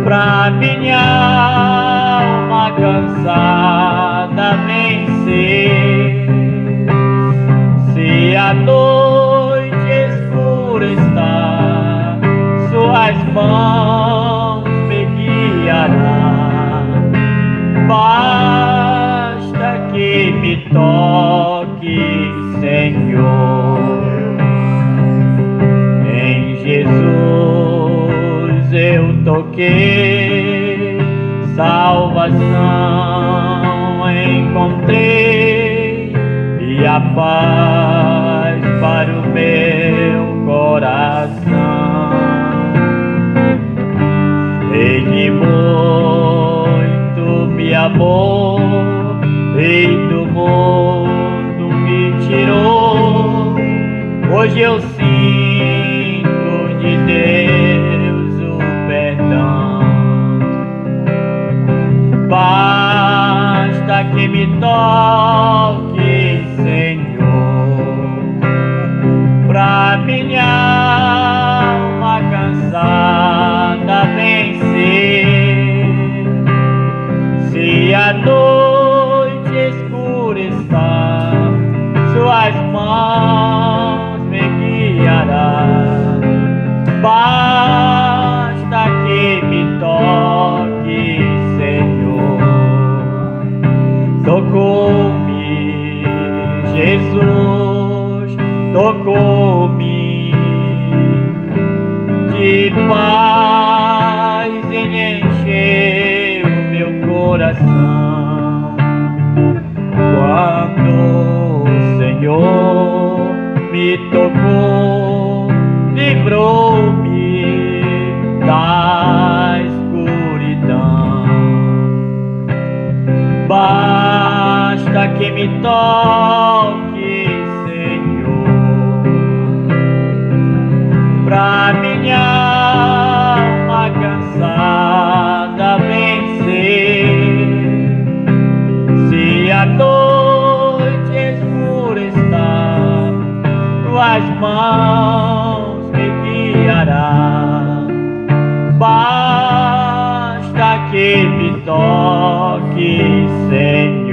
pra minha alma cansada vencer. Se a noite escura está, suas mãos me guiarão. Basta que me toque, Senhor. Em Jesus eu toquei, salvação encontrei e a paz para o meu coração. Ele muito me amou e do mundo me tirou. Hoje eu sinto de Deus o perdão. Basta que me toque, Senhor, pra minha alma cansada vencer. Se a noite escura está, suas mãos me guiarão. Basta que me toque, Senhor. Tocou-me, Jesus, tocou-me. De paz ele encheu meu coração. Quando o Senhor me tocou, livrou-me da escuridão. Basta que me toque, Senhor, pra minha alma cansada vencer. Se a noite escura está, tuas mãos me guiarão. Basta que me toque, Senhor.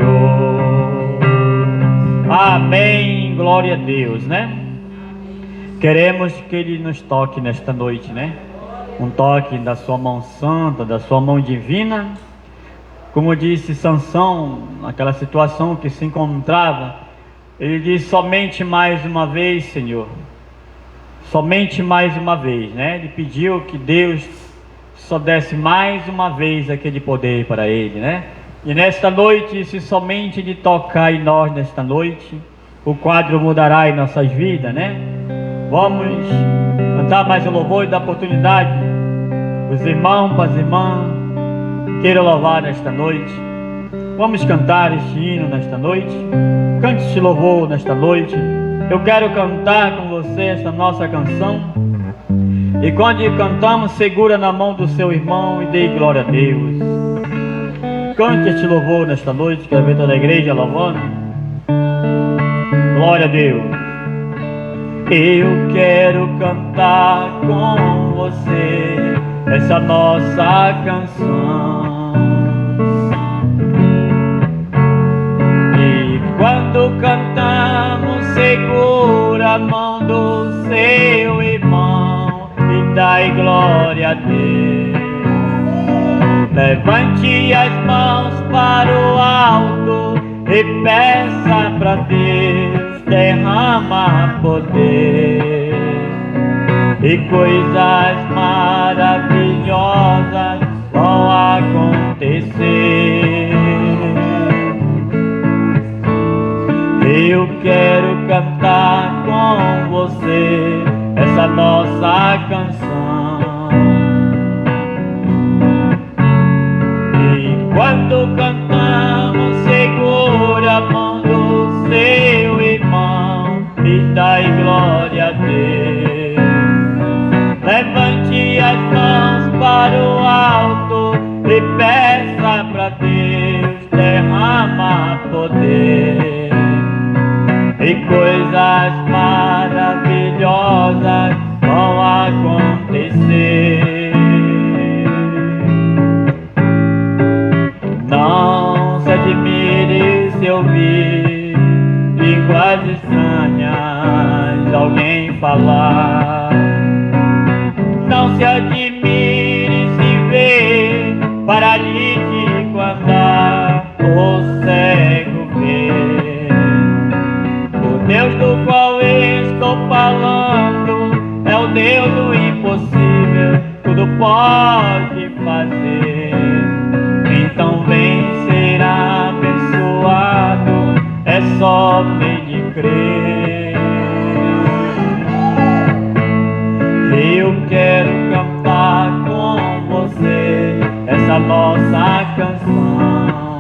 Amém, glória a Deus, né? Queremos que Ele nos toque nesta noite, né? Um toque da sua mão santa, da sua mão divina. Como disse Sansão, naquela situação que se encontrava, ele disse: somente mais uma vez, Senhor. Somente mais uma vez, né? Ele pediu que Deus só desse mais uma vez aquele poder para ele, né? E nesta noite, se somente Ele tocar em nós nesta noite, o quadro mudará em nossas vidas, né? Vamos cantar mais um louvor e dar oportunidade os irmãos, as irmãs queiram louvar nesta noite. Vamos cantar este hino nesta noite. Cante este louvor nesta noite. Eu quero cantar com você esta nossa canção. E quando cantamos, segura na mão do seu irmão e dê glória a Deus. Cante este louvor nesta noite. Quero ver toda a igreja louvando. Glória a Deus. Eu quero cantar com você essa nossa canção. E quando cantamos, segura a mão do seu irmão e dai glória a Deus. Levante as mãos para o alto e peça para Deus derrama poder e coisas maravilhosas vão acontecer. Eu quero cantar com você essa nossa canção. E quando cantamos, segura a mão do seu irmão e dai glória a Deus. Levante as mãos para para paralítico andar, o cego ver. O Deus do qual estou falando é o Deus do impossível, tudo pode fazer. Então vem ser abençoado, é só nele crer. Eu quero cantar com você essa nossa canção.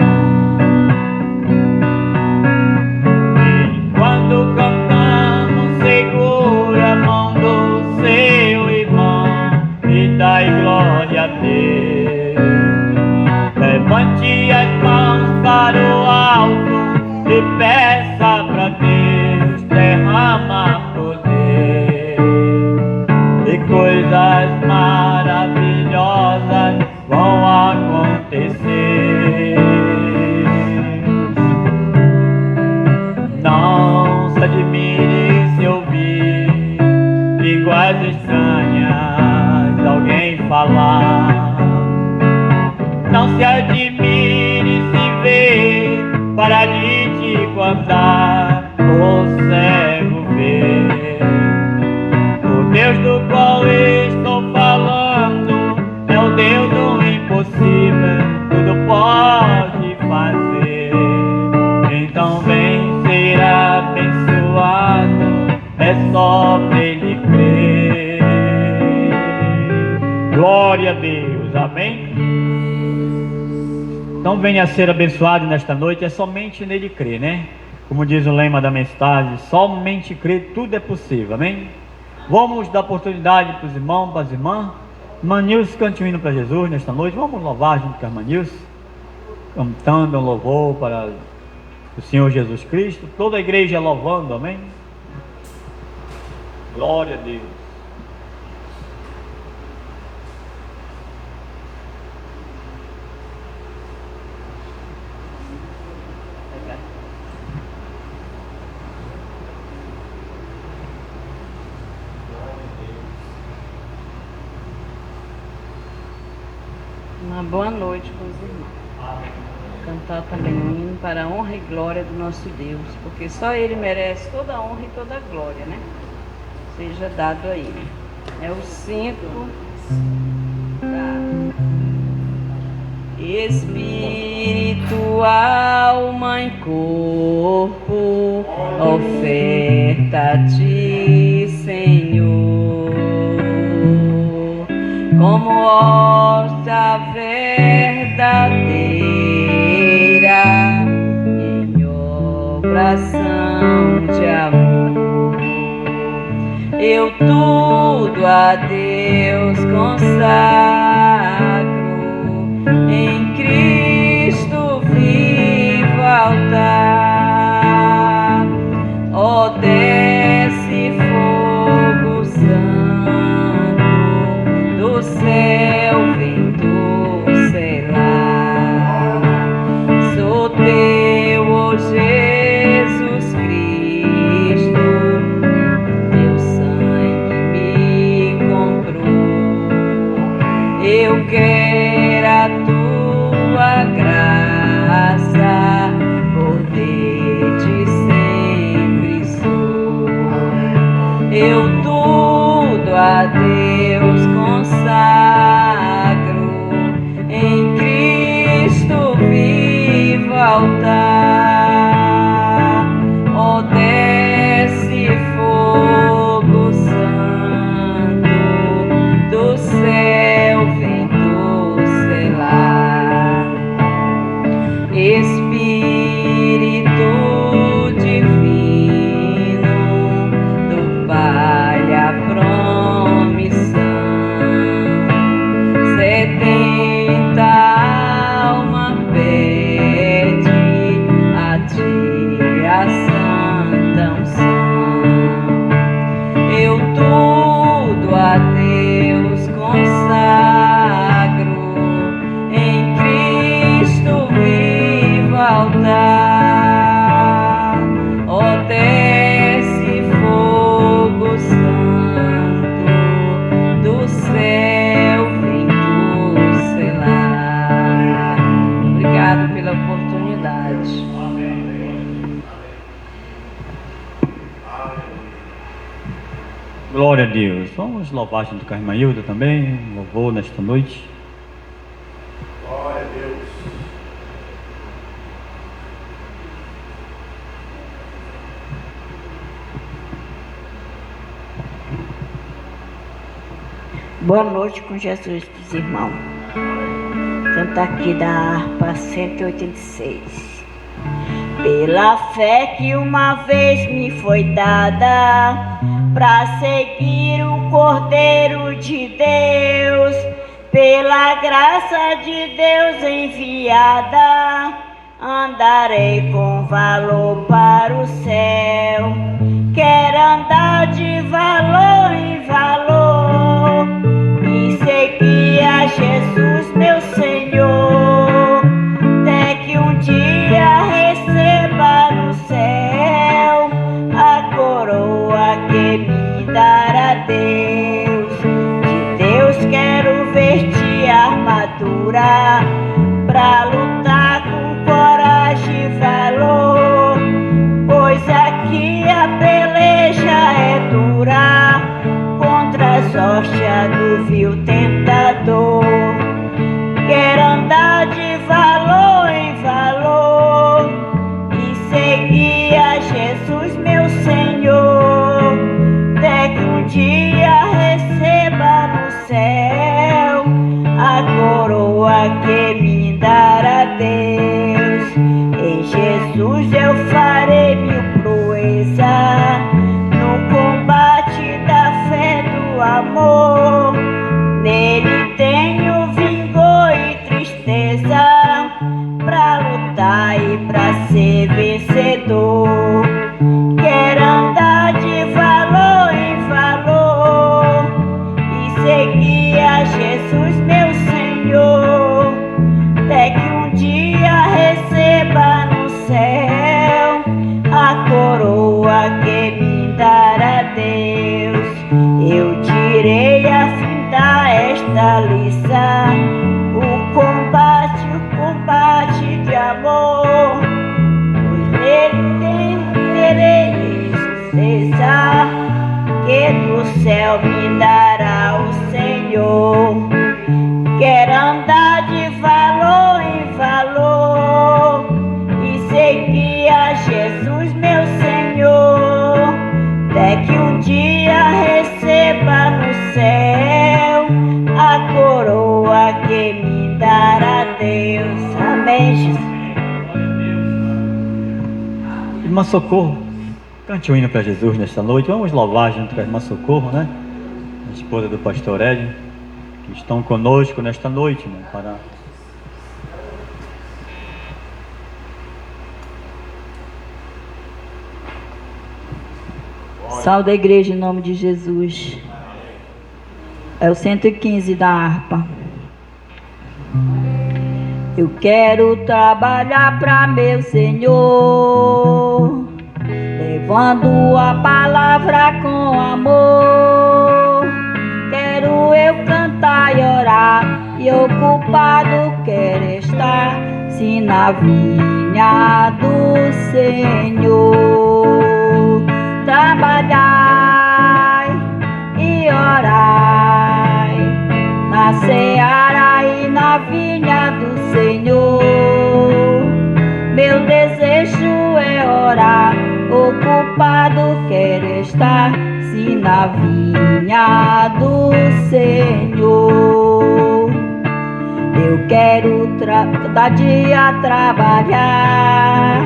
Enquanto cantamos, segura a mão do seu irmão e dai glória a Deus. Levante as mãos para o alto e peça para Deus derramar poder. E coisas maravilhosas vão acontecer. Não se admire se ouvir línguas estranhas, alguém falar. Não se admire se ver paralítico andar, o cego ver. O Deus do qual estou falando é o Deus do impossível, tudo pode fazer. Então vem ser abençoado, é só nele crer. Glória a Deus, amém? Então venha a ser abençoado nesta noite, é somente nele crer, né? Como diz o lema da mensagem, somente crer, tudo é possível, amém? Vamos dar oportunidade para os irmãos, para as irmãs. Irmã Nilce, cante um hino para Jesus nesta noite. Vamos louvar junto com a irmã Nilce, cantando um louvor para o Senhor Jesus Cristo. Toda a igreja louvando, amém? Glória a Deus. Uma boa noite com os irmãos. Cantar também um hino para a honra e glória do nosso Deus, porque só Ele merece toda a honra e toda a glória, né? Seja dado a Ele. É o 5. Espírito, alma e corpo, oferta-te, Senhor, como hóstia verdadeira, em oração de amor. Eu tudo a Deus consagro, em Cristo vivo altar. Ó, desce fogo santo do céu, vem tu selar. Sou teu, ó Jesus Cristo, teu sangue me comprou. Glória a Deus. Vamos louvar junto com a irmã Hilda também, louvor nesta noite. Glória a Deus. Boa noite com Jesus dos irmãos. Cantar aqui da harpa 186. Pela fé que uma vez me foi dada, pra seguir o Cordeiro de Deus, pela graça de Deus enviada, andarei com valor para o céu. Quero andar de valor em valor e seguir a Jesus, meu Senhor, até que um dia receba no céu a coroa que me dará Deus. De Deus quero vestir a armadura pra lutar com coragem e valor, pois aqui a peleja é dura contra as hostas do vil tentador. Quero andar de valor em valor e seguir a Jesus, meu Senhor, até que um dia receba no céu a coroa que me dará Deus. Em Jesus eu farei mil proezas no combate da fé do amor. Nele tenho vigor e tristeza pra lutar e pra ser vencedor. Quero andar de valor em valor e seguir a Jesus, meu Senhor, até que um dia receba no céu a coroa que me dará Deus. Eu direi a findar esta lição, o combate de amor, pois nele terei certeza que do céu me dará o Senhor. Quero andar de valor em valor e seguir a Jesus, meu Senhor, até que um dia receba no céu a coroa que me dará Deus. Amém, Jesus. Irmã Socorro, cante um hino para Jesus nesta noite. Vamos louvar junto com a irmã Socorro, né? A esposa do pastor Hélio, que estão conosco nesta noite, né? Para Salve a igreja em nome de Jesus. É o 115 da harpa. Eu quero trabalhar para meu Senhor, levando a palavra com amor. Quero eu cantar e orar, e ocupado quero estar, se na vinha do Senhor. Trabalhai e orai na seara e na vinha do Senhor. Meu desejo é orar, ocupado quero estar, se na vinha do Senhor. Eu quero cada dia trabalhar,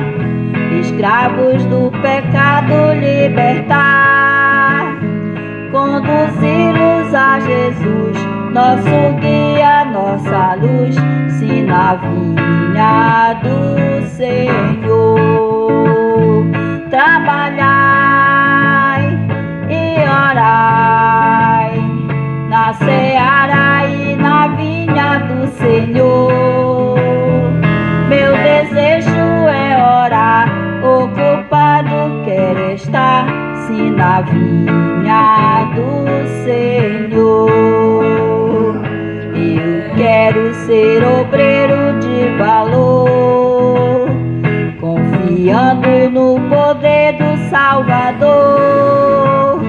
escravos do pecado libertar, conduzi-los a Jesus, nosso guia, nossa luz, se na vinha do Senhor. Trabalhai e orai na seara e na vinha do Senhor. Meu desejo é orar, ocupado quero estar, se na vinha do Senhor. Eu quero ser obreiro de valor, confiando no poder do Salvador,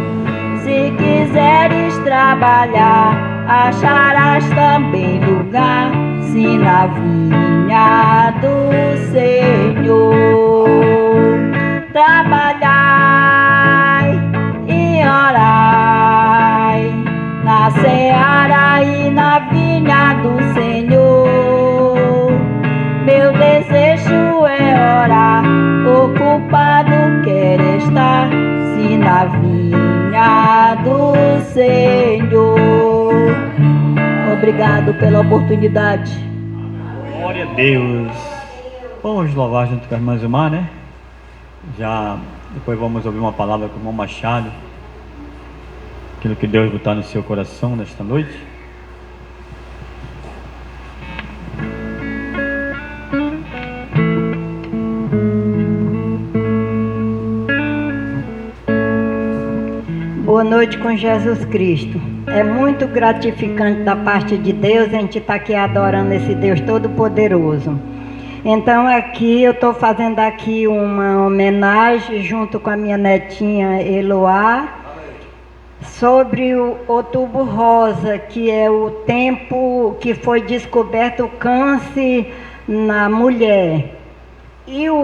seguir trabalhar, acharás também lugar, se na vinha do Senhor. Trabalhai e orai, na seara e na vinha do Senhor. Meu desejo é orar, ocupado quero estar, se na vinha do Senhor. Obrigado pela oportunidade. Glória a Deus. Vamos louvar junto com a irmã Zilmar, né? Já depois vamos ouvir uma palavra com o irmão Machado, aquilo que Deus botar no seu coração nesta noite. Boa noite com Jesus Cristo. É muito gratificante da parte de Deus a gente estar aqui adorando esse Deus Todo-Poderoso. Então aqui eu estou fazendo aqui uma homenagem junto com a minha netinha Eloá sobre o Outubro Rosa, que é o tempo que foi descoberto o câncer na mulher. E o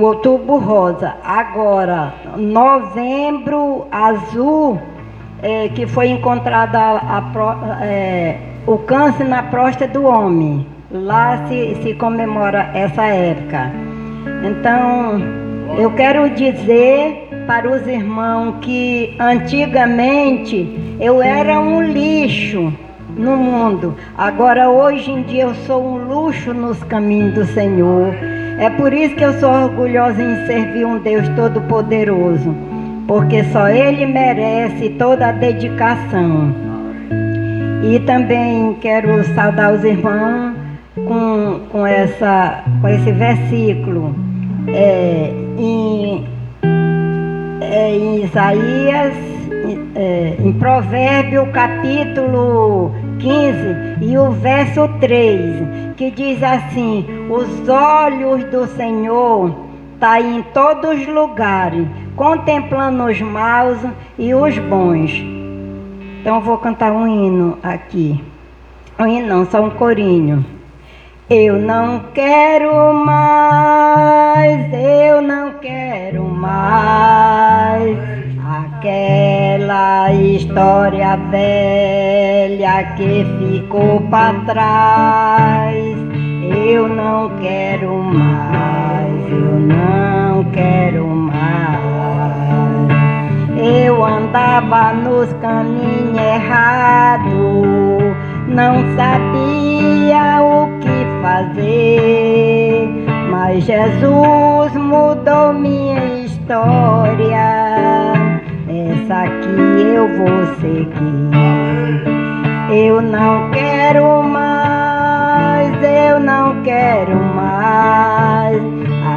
Outubro Rosa, agora, Novembro Azul, que foi encontrado o câncer na próstata do homem. Lá se comemora essa época. Então, eu quero dizer para os irmãos que antigamente eu era um lixo no mundo. Agora, hoje em dia, eu sou um luxo nos caminhos do Senhor. É por isso que eu sou orgulhosa em servir um Deus Todo-Poderoso, porque só Ele merece toda a dedicação. E também quero saudar os irmãos com esse versículo em Isaías, em Provérbio capítulo 15 e o verso 3, que diz assim: os olhos do Senhor estão em todos os lugares, contemplando os maus e os bons. Então eu vou cantar um hino aqui. Um hino não, só um corinho. Eu não quero mais aquela história velha que ficou para trás. Eu não quero mais. Eu andava nos caminhos errados, não sabia o que fazer, mas Jesus mudou minha história. Essa aqui eu vou seguir. Eu não quero mais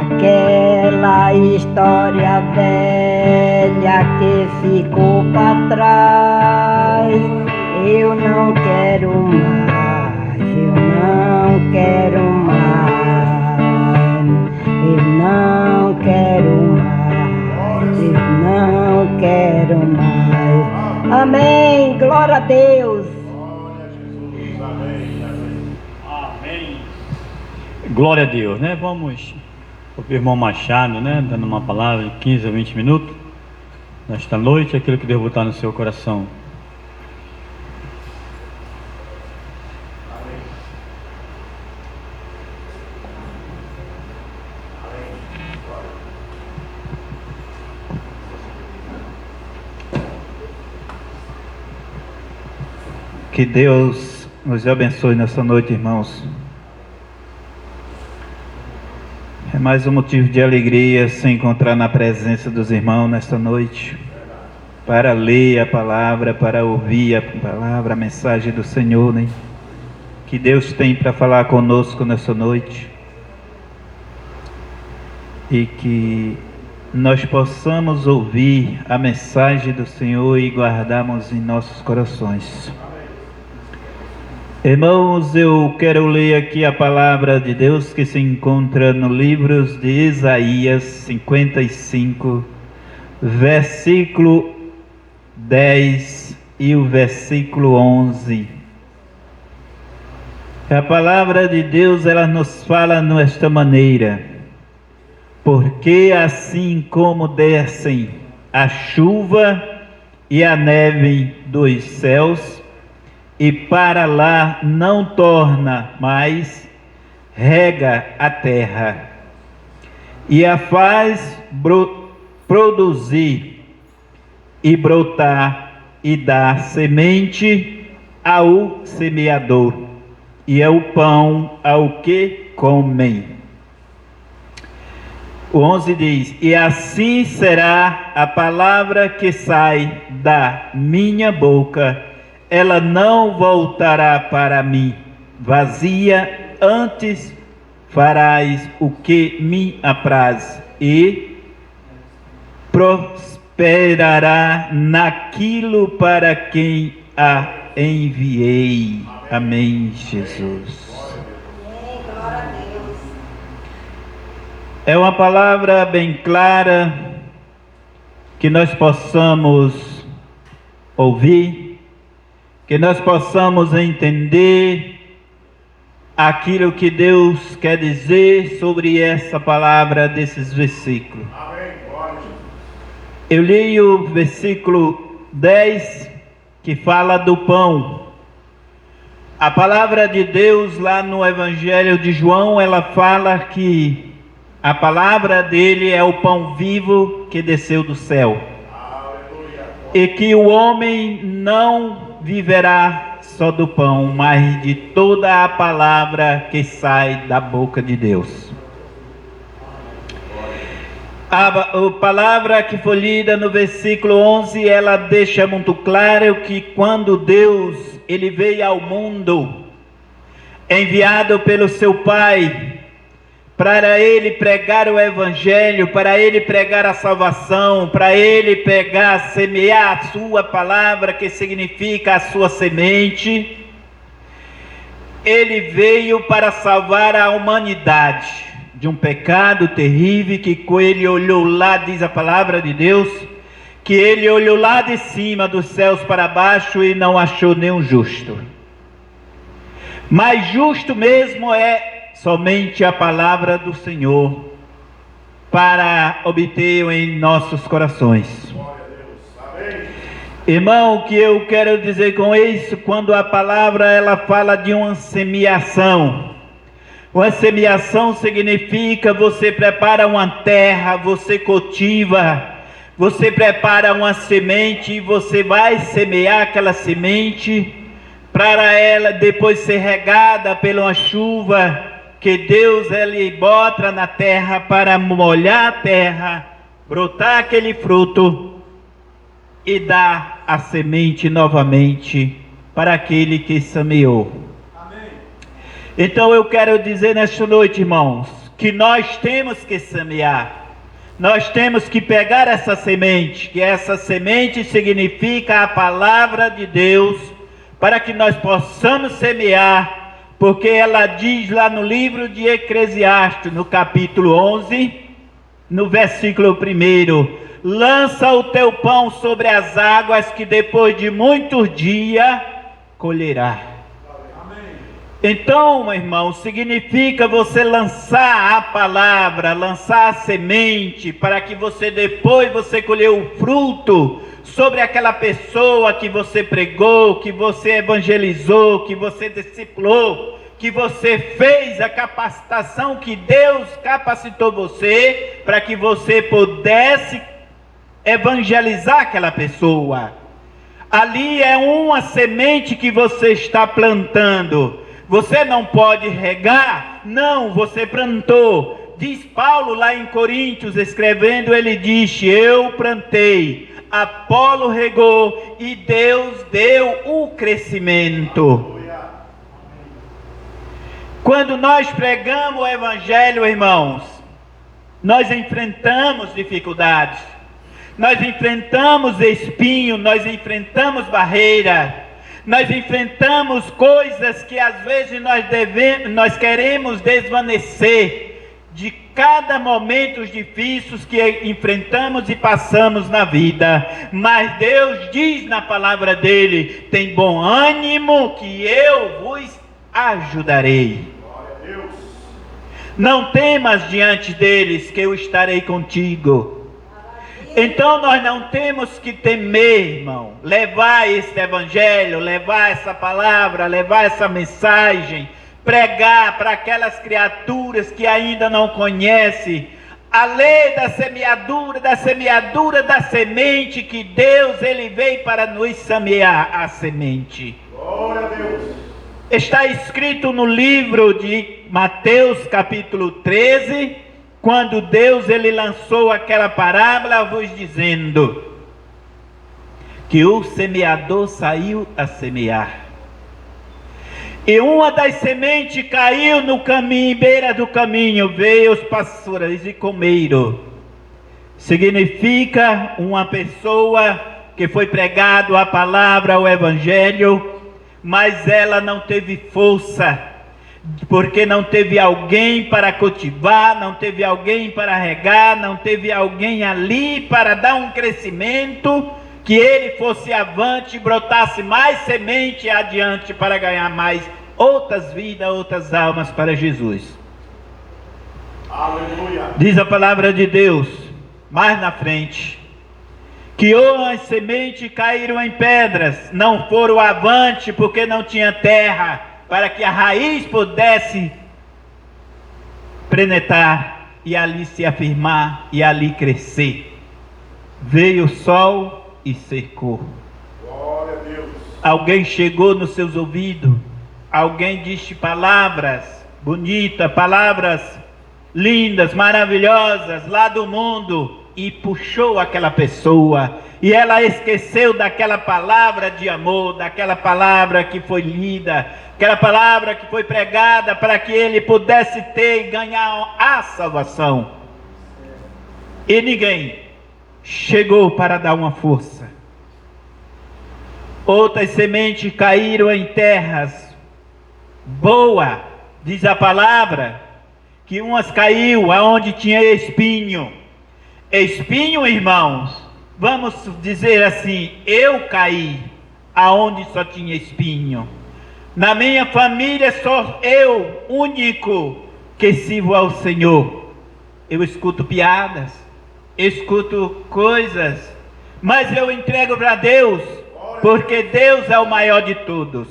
aquela história velha que ficou para trás. Eu não quero mais. Amém, glória a Deus. Amém. Glória a Deus, né? Vamos ouvir o irmão Machado, né? Dando uma palavra de 15 a 20 minutos nesta noite, aquilo que Deus botar no seu coração. Que Deus nos abençoe nessa noite, irmãos. É mais um motivo de alegria se encontrar na presença dos irmãos nesta noite, para ler a palavra, para ouvir a palavra, a mensagem do Senhor, né? Que Deus tem para falar conosco nessa noite, e que nós possamos ouvir a mensagem do Senhor e guardarmos em nossos corações. Irmãos, eu quero ler aqui a palavra de Deus que se encontra no livro de Isaías 55, versículo 10 e o versículo 11. A palavra de Deus, ela nos fala desta maneira: porque assim como descem a chuva e a neve dos céus, e para lá não torna mais, rega a terra, e a faz produzir e brotar, e dar semente ao semeador, e é o pão ao que comem. O 11 diz: e assim será a palavra que sai da minha boca, ela não voltará para mim vazia, antes farás o que me apraz, e prosperará naquilo para quem a enviei. Amém, Jesus. É uma palavra bem clara, que nós possamos ouvir, que nós possamos entender aquilo que Deus quer dizer sobre essa palavra desses versículos. Eu li o versículo 10, que fala do pão. A palavra de Deus lá no Evangelho de João, ela fala que a palavra dele é o pão vivo que desceu do céu. Aleluia. E que o homem não viverá só do pão, mas de toda a palavra que sai da boca de Deus. A palavra que foi lida no versículo 11, ela deixa muito claro que quando Deus ele veio ao mundo, enviado pelo seu Pai, para ele pregar o Evangelho, para ele pregar a salvação, para ele pegar, semear a sua palavra, que significa a sua semente. Ele veio para salvar a humanidade de um pecado terrível, que ele olhou lá, diz a palavra de Deus, que ele olhou lá de cima dos céus para baixo e não achou nenhum justo. Mas justo mesmo é somente a palavra do Senhor, para obter em nossos corações. Irmão, o que eu quero dizer com isso, quando a palavra ela fala de uma semeação. Uma semeação significa você prepara uma terra, você cultiva, você prepara uma semente e você vai semear aquela semente para ela depois ser regada pela uma chuva que Deus ele bota na terra para molhar a terra, brotar aquele fruto e dar a semente novamente para aquele que semeou. Amém. Então eu quero dizer nesta noite, irmãos, que nós temos que semear. Nós temos que pegar essa semente, que essa semente significa a palavra de Deus, para que nós possamos semear. Porque ela diz lá no livro de Eclesiastes, no capítulo 11, no versículo 1, lança o teu pão sobre as águas, que depois de muitos dias colherá. Amém. Então, meu irmão, significa você lançar a palavra, lançar a semente, para que você depois você colher o fruto sobre aquela pessoa que você pregou, que você evangelizou, que você discipulou, que você fez a capacitação que Deus capacitou você, para que você pudesse evangelizar aquela pessoa. Ali é uma semente que você está plantando. Você não pode regar? Não, você plantou. Diz Paulo lá em Coríntios, escrevendo, ele diz: eu plantei, Apolo regou e Deus deu o crescimento. Quando nós pregamos o Evangelho, irmãos, nós enfrentamos dificuldades, nós enfrentamos espinhos, nós enfrentamos barreiras, nós enfrentamos coisas que às vezes nós queremos desvanecer, de cada momento difíceis que enfrentamos e passamos na vida. Mas Deus diz na palavra dele: tem bom ânimo que eu vos ajudarei. Glória a Deus. Não temas diante deles, que eu estarei contigo. Então nós não temos que temer, irmão, levar esse evangelho, levar essa palavra, levar essa mensagem, pregar para aquelas criaturas que ainda não conhecem a lei da semeadura da semente, que Deus ele veio para nos semear a semente. Glória a Deus. Está escrito no livro de Mateus capítulo 13, quando Deus ele lançou aquela parábola, vos dizendo que o semeador saiu a semear. E uma das sementes caiu no caminho, beira do caminho, veio os pastores e comeram. Significa uma pessoa que foi pregado a palavra, o evangelho, mas ela não teve força, porque não teve alguém para cultivar, não teve alguém para regar, não teve alguém ali para dar um crescimento, que ele fosse avante, brotasse mais semente adiante para ganhar mais outras vidas, outras almas para Jesus. Aleluia. Diz a palavra de Deus, mais na frente, que as sementes caíram em pedras, não foram avante porque não tinha terra, para que a raiz pudesse penetrar e ali se afirmar e ali crescer. Veio o sol e secou. Glória a Deus. Alguém chegou nos seus ouvidos, alguém disse palavras bonitas, palavras lindas, maravilhosas lá do mundo, e puxou aquela pessoa, e ela esqueceu daquela palavra de amor, daquela palavra que foi lida, aquela palavra que foi pregada para que ele pudesse ter e ganhar a salvação. E ninguém chegou para dar uma força. Outras sementes caíram em terras boas, diz a palavra, que umas caiu aonde tinha espinho. Espinho, irmãos, vamos dizer assim, eu caí aonde só tinha espinho. Na minha família sou eu único que sirvo ao Senhor. Eu escuto piadas, escuto coisas, mas eu entrego para Deus, porque Deus é o maior de todos,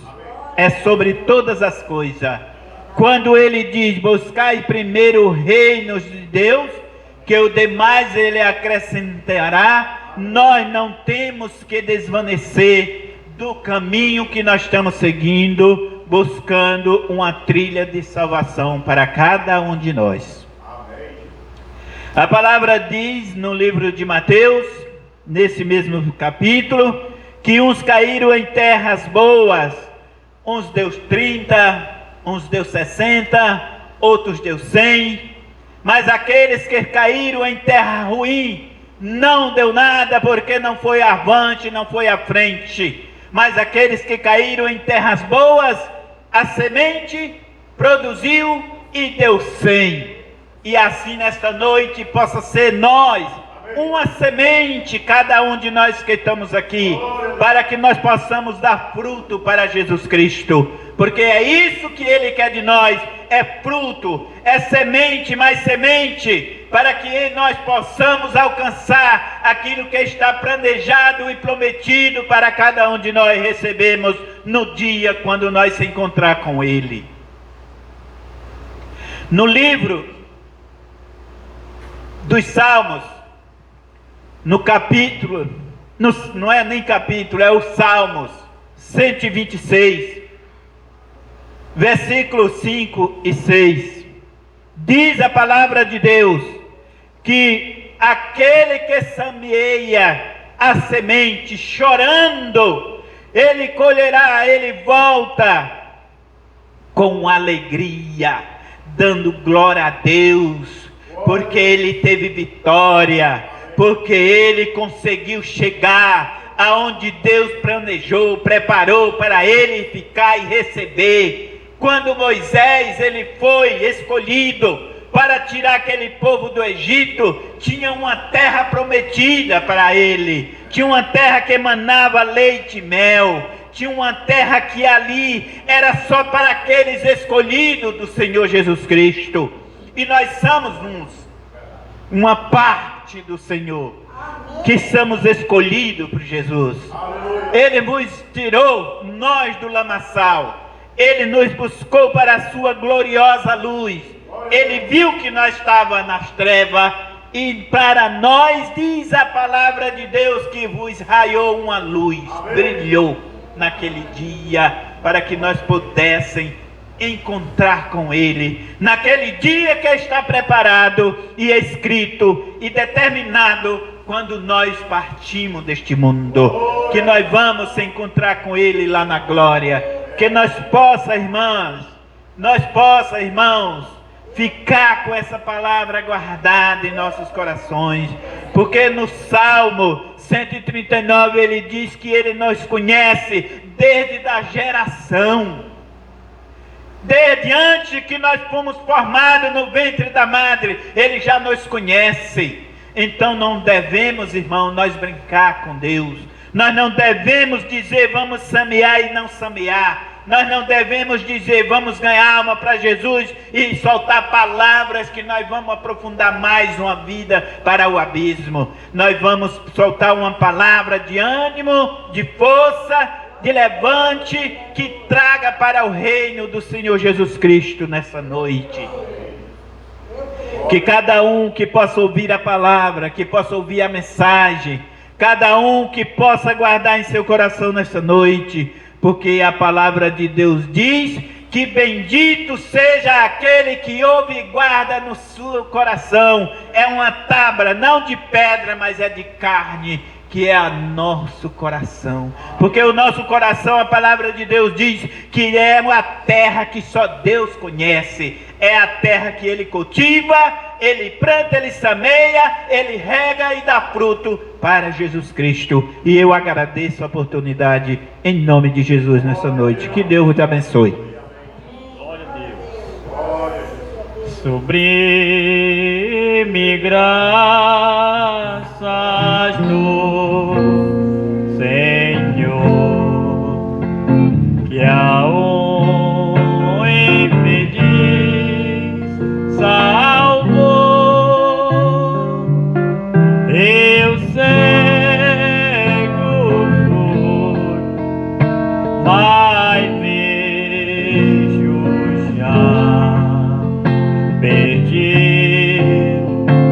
é sobre todas as coisas. Quando ele diz: buscai primeiro o reino de Deus, que o demais ele acrescentará, nós não temos que desvanecer do caminho que nós estamos seguindo, buscando uma trilha de salvação para cada um de nós. Amém. A palavra diz no livro de Mateus, nesse mesmo capítulo, que uns caíram em terras boas, uns deu 30, uns deu 60, outros deu 100, mas aqueles que caíram em terra ruim, não deu nada, porque não foi avante, não foi à frente. Mas aqueles que caíram em terras boas, a semente produziu e deu 100. E assim nesta noite possa ser nós, uma semente, cada um de nós que estamos aqui, para que nós possamos dar fruto para Jesus Cristo, porque é isso que Ele quer de nós, é fruto, é semente, mais semente, para que nós possamos alcançar aquilo que está planejado e prometido para cada um de nós recebermos no dia quando nós se encontrar com Ele. No livro dos Salmos, no capítulo, não é nem capítulo, é os Salmos 126, versículos 5 e 6, diz a palavra de Deus, que aquele que semeia a semente chorando, ele colherá, ele volta com alegria, dando glória a Deus, porque ele teve vitória, porque ele conseguiu chegar aonde Deus planejou, preparou para ele ficar e receber. Quando Moisés ele foi escolhido para tirar aquele povo do Egito, tinha uma terra prometida para ele, tinha uma terra que emanava leite e mel, tinha uma terra que ali era só para aqueles escolhidos do Senhor Jesus Cristo, e nós somos uma parte do Senhor, que somos escolhidos por Jesus. Ele nos tirou, nós, do lamaçal, Ele nos buscou para a sua gloriosa luz. Ele viu que nós estávamos nas trevas, e para nós diz a palavra de Deus que vos raiou uma luz, brilhou naquele dia, para que nós pudéssemos encontrar com Ele, naquele dia que está preparado e escrito e determinado, quando nós partimos deste mundo, que nós vamos se encontrar com Ele lá na glória, que nós possa, irmãs, irmãos, ficar com essa palavra guardada em nossos corações, porque no Salmo 139 ele diz que Ele nos conhece desde a geração, desde antes que nós fomos formados no ventre da madre, Ele já nos conhece. Então não devemos, irmão, nós brincar com Deus, nós não devemos dizer vamos semear e não semear, nós não devemos dizer vamos ganhar alma para Jesus e soltar palavras que nós vamos aprofundar mais uma vida para o abismo. Nós vamos soltar uma palavra de ânimo, de força, de levante, que traga para o reino do Senhor Jesus Cristo nessa noite. Que cada um que possa ouvir a palavra, que possa ouvir a mensagem, cada um que possa guardar em seu coração nessa noite, porque a palavra de Deus diz que bendito seja aquele que ouve e guarda no seu coração. É uma tábua, não de pedra, mas é de carne, que é o nosso coração, porque o nosso coração, a palavra de Deus diz que é uma terra que só Deus conhece, é a terra que Ele cultiva, Ele planta, Ele semeia, Ele rega e dá fruto para Jesus Cristo. E eu agradeço a oportunidade em nome de Jesus nessa noite. Que Deus te abençoe. Glória a Deus. Sublime graças do Senhor, que a um infeliz salvou. Eu cego fui, mas vejo já. Perdido,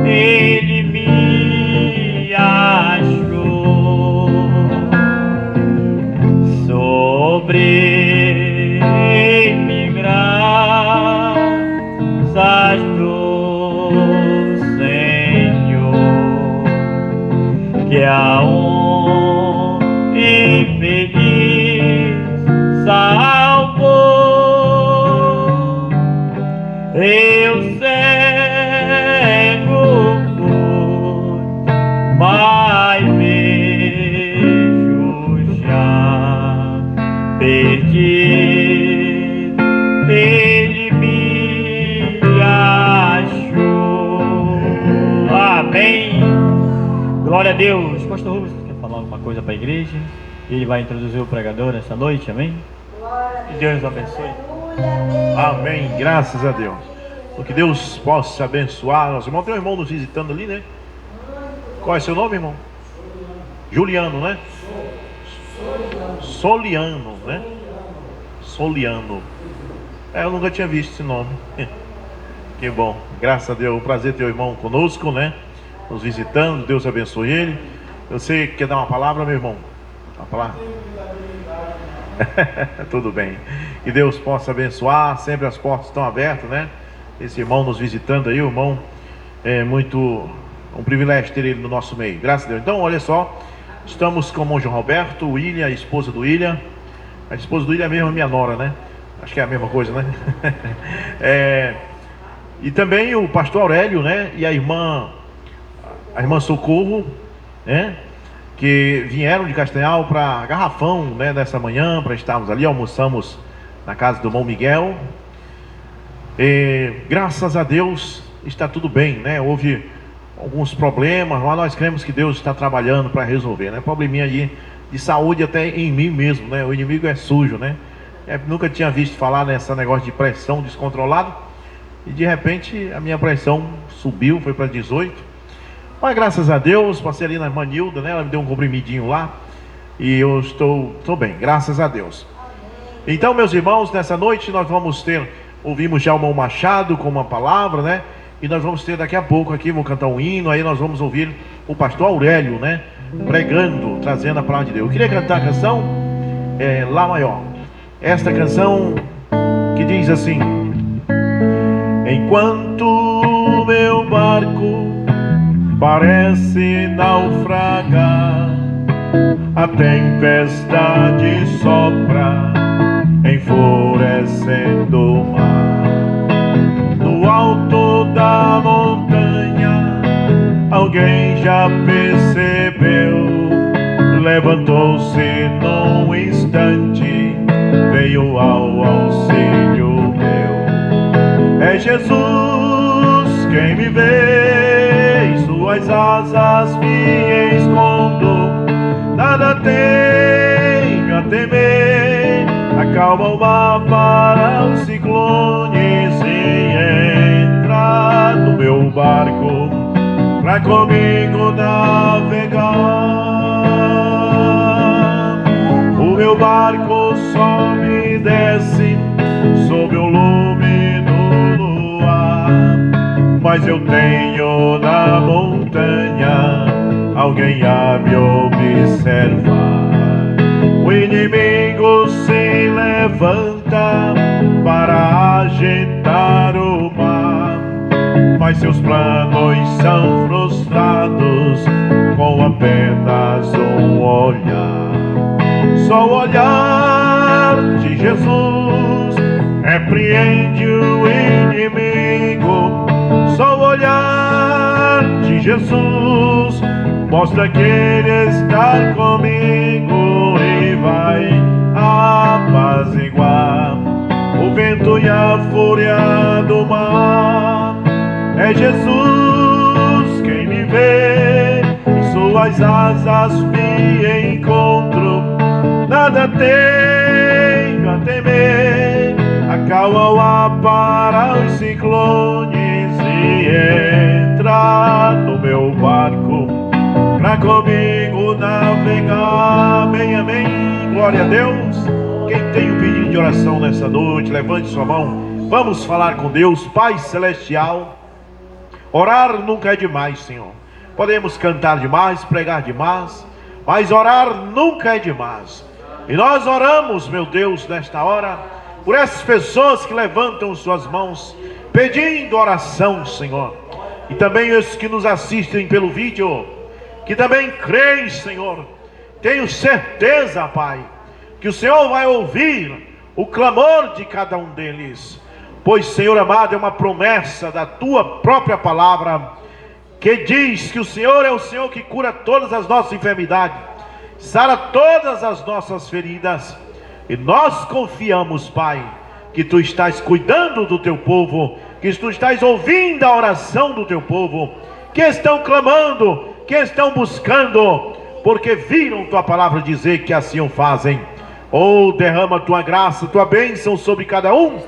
Ele me achou. Sobre-me graças do Senhor, que a um infeliz salvou. Eu cego fui, mas vejo já. Perdido, Ele me achou. Amém. Glória a Deus. Pastor Rubens, quer falar alguma coisa para a igreja? Ele vai introduzir o pregador essa noite, amém? Que Deus abençoe. Amém, graças a Deus. Que Deus possa abençoar nosso irmão. Tem um irmão nos visitando ali, né? Qual é seu nome, irmão? Juliano, né? Soliano, né? Soliano. Eu nunca tinha visto esse nome. Que bom, graças a Deus. É um prazer ter o irmão conosco, né? Nos visitando. Deus abençoe ele. Você quer dar uma palavra, meu irmão? Uma palavra? Tudo bem. Que Deus possa abençoar. Sempre as portas estão abertas, né? Esse irmão nos visitando aí, o irmão, é muito um privilégio ter ele no nosso meio. Graças a Deus. Então, olha só, estamos com o irmão João Roberto, o William, a esposa do William. A esposa do William é mesmo a minha nora, né? Acho que é a mesma coisa, né? E também o pastor Aurélio, né? E a irmã Socorro, né? Que vieram de Castanhal para Garrafão, né? Nessa manhã, para estarmos ali, almoçamos na casa do irmão Miguel. Graças a Deus, está tudo bem, né? Houve alguns problemas, mas nós cremos que Deus está trabalhando para resolver, né? Probleminha aí de saúde até em mim mesmo, né? O inimigo é sujo, né? Nunca tinha visto falar nesse negócio de pressão descontrolada, e de repente a minha pressão subiu, foi para 18. Mas graças a Deus, passei ali na Manilda, né? Ela me deu um comprimidinho lá e eu estou bem, graças a Deus. Então, meus irmãos, nessa noite nós vamos ouvimos já o irmão Machado com uma palavra, né? E nós vamos ter daqui a pouco aqui, vou cantar um hino, aí nós vamos ouvir o pastor Aurélio, né? Pregando, trazendo a palavra de Deus. Eu queria cantar a canção Lá Maior. Esta canção que diz assim: enquanto meu barco parece naufragar, a tempestade sopra, enfurecendo o mar. No alto da montanha, alguém já percebeu, levantou-se num instante, veio ao auxílio meu. É Jesus quem me vê, em suas asas me escondo, nada tenho a temer, acalma o mar para os ciclones e entra no meu barco pra comigo navegar. O meu barco sobe e desce sob o lume do luar, mas eu tenho na montanha alguém a me observar. O inimigo se levanta para agitar o mar, mas seus planos são frustrados com apenas um olhar. Só o olhar de Jesus repreende o inimigo. Só o olhar de Jesus mostra que Ele está comigo e vai apaziguar o vento e a fúria do mar. É Jesus quem me vê, em suas asas me encontro, nada tenho a temer, acalma o ar para os ciclones e entra no meu barco pra comigo navegar. Amém, amém, glória a Deus. Quem tem um pedido de oração nessa noite, levante sua mão. Vamos falar com Deus. Pai celestial, orar nunca é demais, Senhor. Podemos cantar demais, pregar demais, mas orar nunca é demais. E nós oramos, meu Deus, nesta hora, por essas pessoas que levantam suas mãos, pedindo oração, Senhor. E também os que nos assistem pelo vídeo, que também creem, Senhor. Tenho certeza, Pai, que o Senhor vai ouvir o clamor de cada um deles. Pois, Senhor amado, é uma promessa da Tua própria palavra, que diz que o Senhor é o Senhor que cura todas as nossas enfermidades, sara todas as nossas feridas. E nós confiamos, Pai, que Tu estás cuidando do Teu povo, que Tu estás ouvindo a oração do Teu povo, que estão clamando, que estão buscando, porque viram Tua palavra dizer que assim o fazem. Oh, derrama Tua graça, Tua bênção sobre cada um,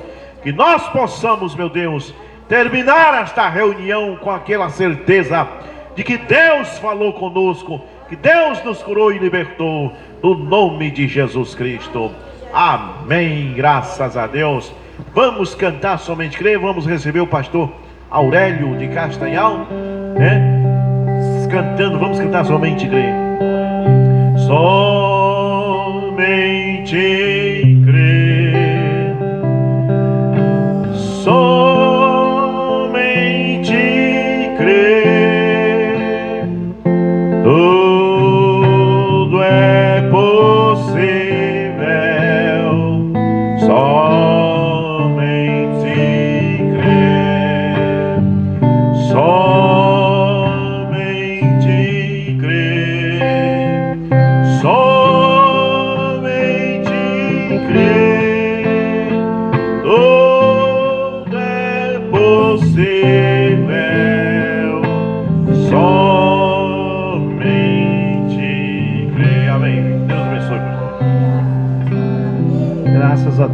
que nós possamos, meu Deus, terminar esta reunião com aquela certeza de que Deus falou conosco, que Deus nos curou e libertou, no nome de Jesus Cristo. Amém, graças a Deus. Vamos cantar somente crer, vamos receber o pastor Aurélio de Castanhal, né? Cantando, vamos cantar somente crer. Somente crer, somente crer, tudo é possível, somente crer, somente crer, somente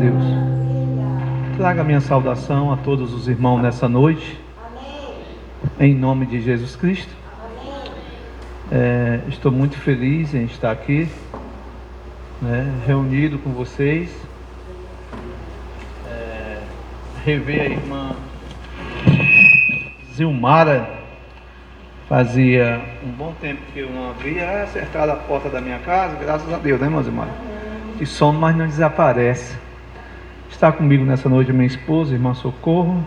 Deus. Traga a minha saudação a todos os irmãos nessa noite. Em nome de Jesus Cristo. Estou muito feliz em estar aqui, né, reunido com vocês. Rever a irmã Zilmara. Fazia um bom tempo que eu não havia acertado a porta da minha casa, graças a Deus, né, irmã Zilmara? Que some, mas não desaparece. Está comigo nessa noite minha esposa, irmã Socorro.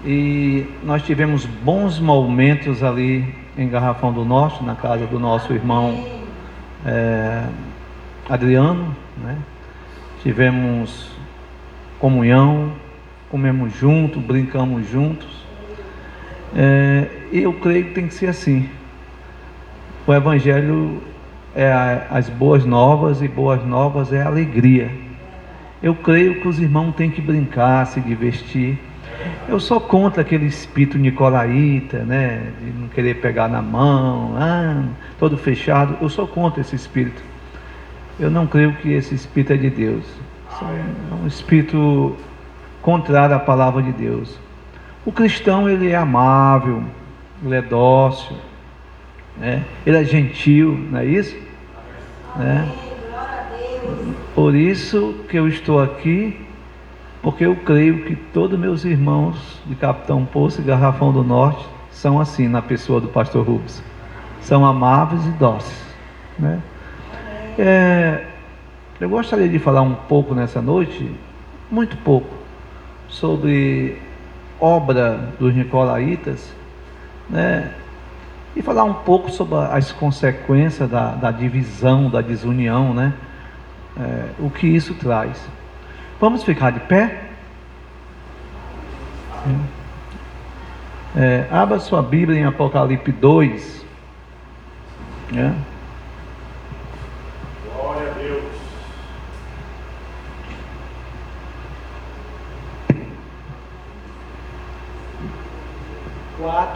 E nós tivemos bons momentos ali em Garrafão do Norte, na casa do nosso irmão Adriano, né? Tivemos comunhão, comemos juntos, brincamos juntos. Eu creio que tem que ser assim. O Evangelho é as boas novas, e boas novas é a alegria. Eu creio que os irmãos têm que brincar, se divertir. Eu sou contra aquele espírito nicolaíta, né, de não querer pegar na mão, todo fechado. Eu sou contra esse espírito. Eu não creio que esse espírito é de Deus. É um espírito contrário à palavra de Deus. O cristão, ele é amável, ele é dócil, né? Ele é gentil, não é isso? Né? Por isso que eu estou aqui, porque eu creio que todos meus irmãos de Capitão Poço e Garrafão do Norte são assim, na pessoa do pastor Rubens. São amáveis e dóceis, né? Eu gostaria de falar um pouco nessa noite, muito pouco, sobre obra dos nicolaítas, né? E falar um pouco sobre as consequências da divisão, da desunião, né? O que isso traz. Vamos ficar de pé? Abra sua Bíblia em Apocalipse 2. Né? Glória a Deus.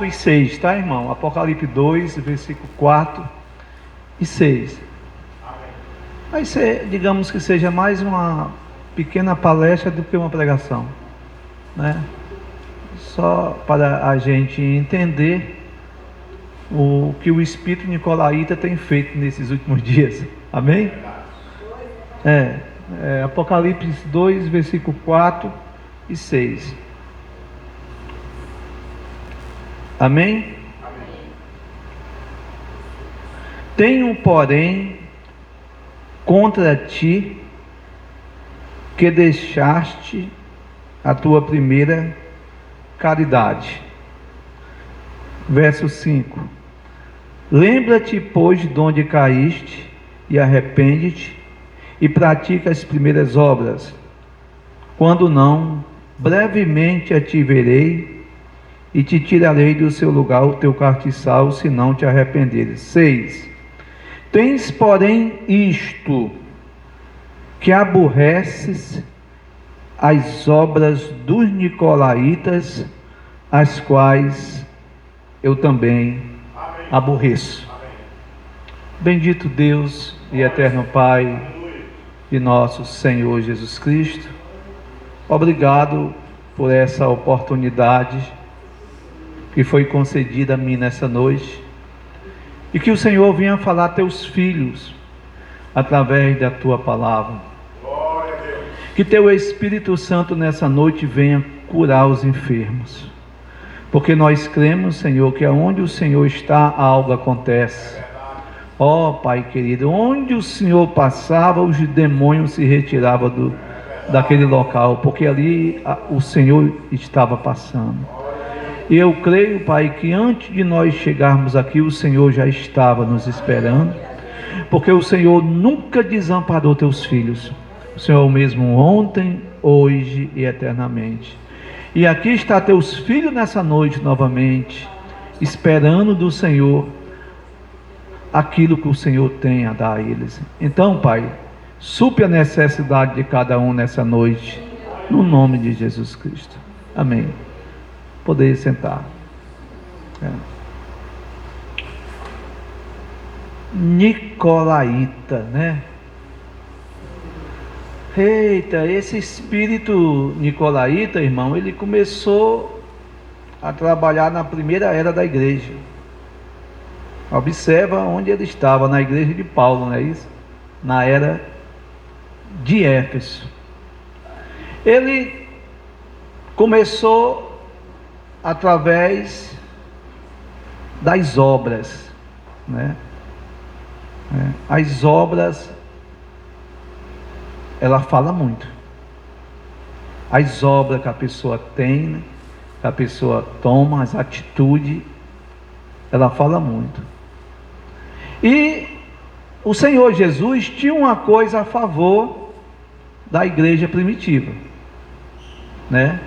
E 6, tá, irmão? Apocalipse 2, versículo 4 e 6. Vai ser, digamos que seja mais uma pequena palestra do que uma pregação, né? Só para a gente entender o que o espírito nicolaíta tem feito nesses últimos dias. Amém? Apocalipse 2, versículo 4 e 6. Amém? Tenho, porém, contra ti que deixaste a tua primeira caridade. Verso 5. Lembra-te, pois, de onde caíste, e arrepende-te, e pratica as primeiras obras. Quando não, brevemente a te verei, e te tirarei do seu lugar o teu castiçal, se não te arrependeres. 6. Tens, porém, isto, que aborreces as obras dos nicolaítas, as quais eu também aborreço. Bendito Deus e eterno Pai de nosso Senhor Jesus Cristo, obrigado por essa oportunidade que foi concedida a mim nessa noite, e que o Senhor venha falar a teus filhos através da tua palavra. Que teu Espírito Santo nessa noite venha curar os enfermos, porque nós cremos, Senhor, que aonde o Senhor está, algo acontece. Ó Pai querido, onde o Senhor passava, os demônios se retiravam daquele local, porque ali o Senhor estava passando. E eu creio, Pai, que antes de nós chegarmos aqui, o Senhor já estava nos esperando, porque o Senhor nunca desamparou teus filhos. O Senhor é o mesmo ontem, hoje e eternamente. E aqui está teus filhos nessa noite novamente, esperando do Senhor aquilo que o Senhor tem a dar a eles. Então, Pai, supre a necessidade de cada um nessa noite, no nome de Jesus Cristo. Amém. Poder sentar. Nicolaíta, né? Eita, esse espírito nicolaíta, irmão, ele começou a trabalhar na primeira era da igreja. Observa onde ele estava, na igreja de Paulo, não é isso? Na era de Éfeso. Ele começou através das obras, né? As obras, ela fala muito. As obras que a pessoa tem, né? Que a pessoa toma, as atitudes, ela fala muito. E o Senhor Jesus tinha uma coisa a favor da igreja primitiva, né?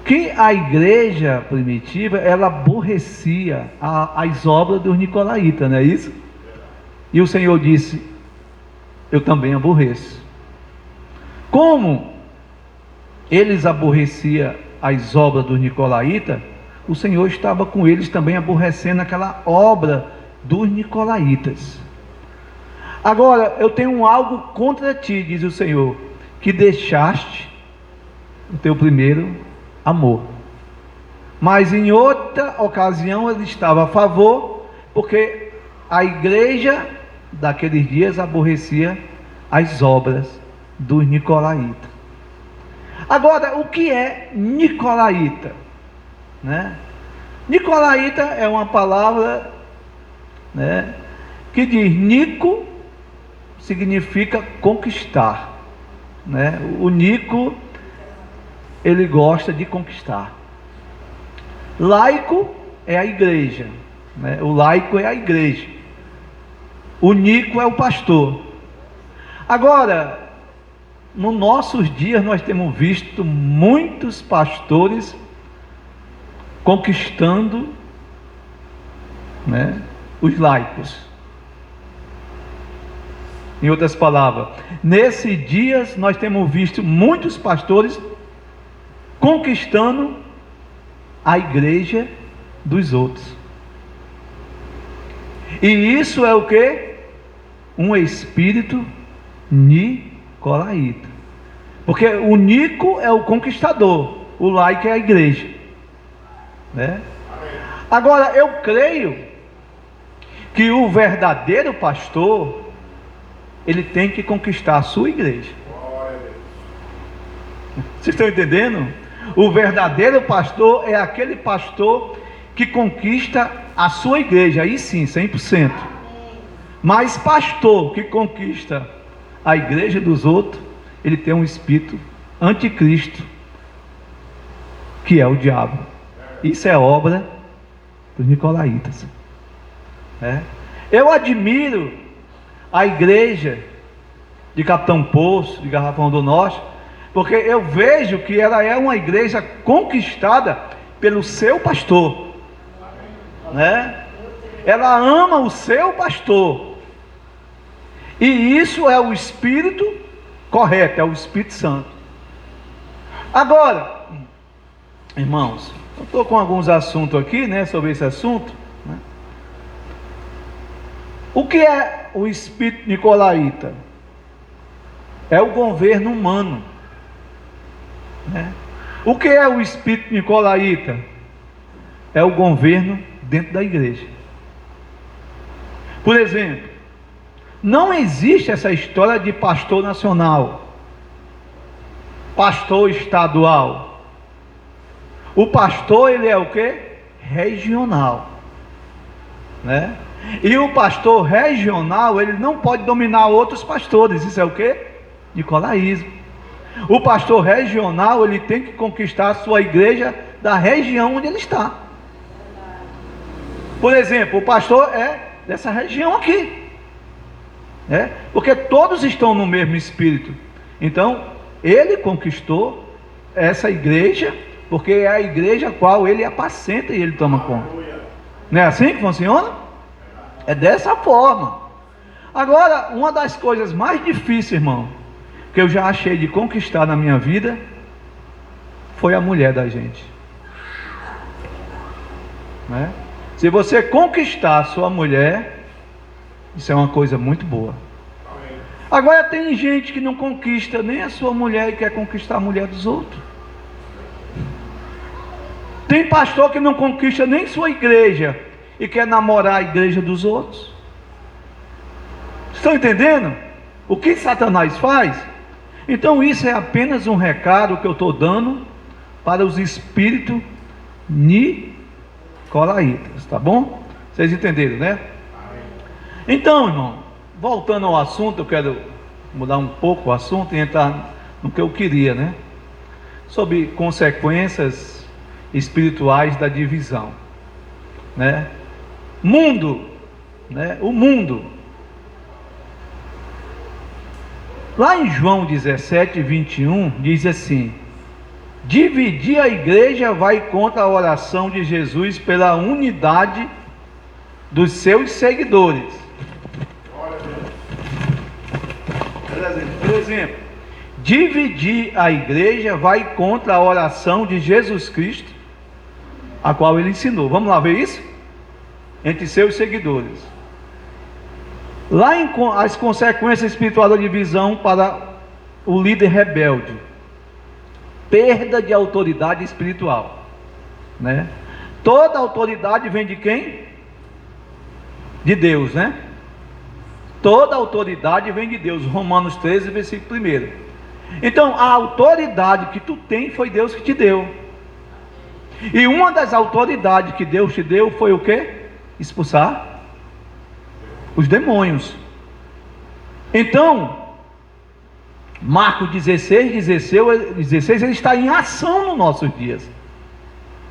Que a igreja primitiva, ela aborrecia as obras dos nicolaítas, não é isso? E o Senhor disse: eu também aborreço. Como eles aborreciam as obras dos nicolaítas, o Senhor estava com eles também aborrecendo aquela obra dos nicolaítas. Agora, eu tenho algo contra ti, diz o Senhor, que deixaste o teu primeiro amor. Mas em outra ocasião ele estava a favor, porque a igreja daqueles dias aborrecia as obras dos nicolaítas. Agora, o que é nicolaíta? Né? Nicolaíta é uma palavra, né, que diz Nico, significa conquistar, né? O Nico, ele gosta de conquistar. Laico é a igreja, né? O laico é a igreja. O Nico é o pastor. Agora, nos nossos dias nós temos visto muitos pastores conquistando, né, os laicos. Em outras palavras, nesses dias nós temos visto muitos pastores conquistando a igreja dos outros. E isso é o que? Um espírito nicolaíta. Porque o Nico é o conquistador, o laico é a igreja, né? Agora, eu creio que o verdadeiro pastor, ele tem que conquistar a sua igreja. Vocês estão entendendo? O verdadeiro pastor é aquele pastor que conquista a sua igreja, aí sim, 100%. Mas pastor que conquista a igreja dos outros, ele tem um espírito anticristo, que é o diabo. Isso é obra dos nicolaítas. Eu admiro a igreja de Capitão Poço, de Garrafão do Norte, porque eu vejo que ela é uma igreja conquistada pelo seu pastor, né? Ela ama o seu pastor, e isso é o espírito correto, é o Espírito Santo. Agora, irmãos, eu estou com alguns assuntos aqui, né, sobre esse assunto, né? O que é o espírito nicolaíta? É o governo humano, né? O que é o espírito nicolaíta? É o governo dentro da igreja. Por exemplo, não existe essa história de pastor nacional, pastor estadual. O pastor, ele é o que? Regional, né? E o pastor regional, ele não pode dominar outros pastores. Isso é o que? Nicolaísmo. O pastor regional, ele tem que conquistar a sua igreja da região onde ele está. Por exemplo, o pastor é dessa região aqui, né? Porque todos estão no mesmo espírito. Então, ele conquistou essa igreja, porque é a igreja a qual ele apacenta e ele toma conta. Não é assim que funciona? É dessa forma. Agora, uma das coisas mais difíceis, irmão, que eu já achei de conquistar na minha vida, foi a mulher da gente, né? Se você conquistar a sua mulher, isso é uma coisa muito boa. Agora tem gente que não conquista nem a sua mulher e quer conquistar a mulher dos outros. Tem pastor que não conquista nem sua igreja e quer namorar a igreja dos outros. Estão entendendo o que Satanás faz? Então isso é apenas um recado que eu estou dando para os espíritos nicolaítas, tá bom? Vocês entenderam, né? Então, irmão, voltando ao assunto, eu quero mudar um pouco o assunto e entrar no que eu queria, né? Sobre consequências espirituais da divisão, né? Mundo, né? O mundo. Lá em João 17, 21, diz assim: dividir a igreja vai contra a oração de Jesus pela unidade dos seus seguidores. Por exemplo, dividir a igreja vai contra a oração de Jesus Cristo, a qual ele ensinou. Vamos lá ver isso? Entre seus seguidores. Lá em as consequências espirituais da divisão para o líder rebelde: perda de autoridade espiritual, né? Toda autoridade vem de quem? De Deus, né? Toda autoridade vem de Deus. Romanos 13, versículo 1. Então, a autoridade que tu tem foi Deus que te deu. E uma das autoridades que Deus te deu foi o quê? Expulsar os demônios. Então, Marcos 16, ele está em ação nos nossos dias.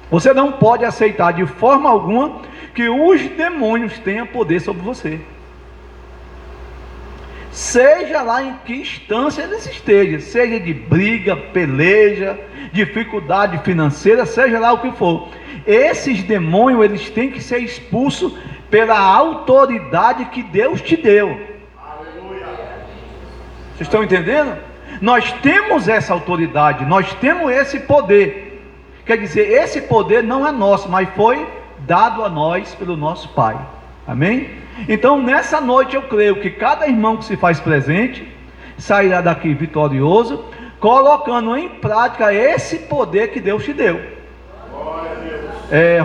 Você não pode aceitar de forma alguma que os demônios tenham poder sobre você. Seja lá em que instância eles estejam, seja de briga, peleja, dificuldade financeira, seja lá o que for. Esses demônios, eles têm que ser expulsos pela autoridade que Deus te deu. Aleluia. Vocês estão entendendo? Nós temos essa autoridade, nós temos esse poder. Quer dizer, esse poder não é nosso, mas foi dado a nós pelo nosso Pai. Amém? Então, nessa noite eu creio que cada irmão que se faz presente sairá daqui vitorioso, colocando em prática esse poder que Deus te deu.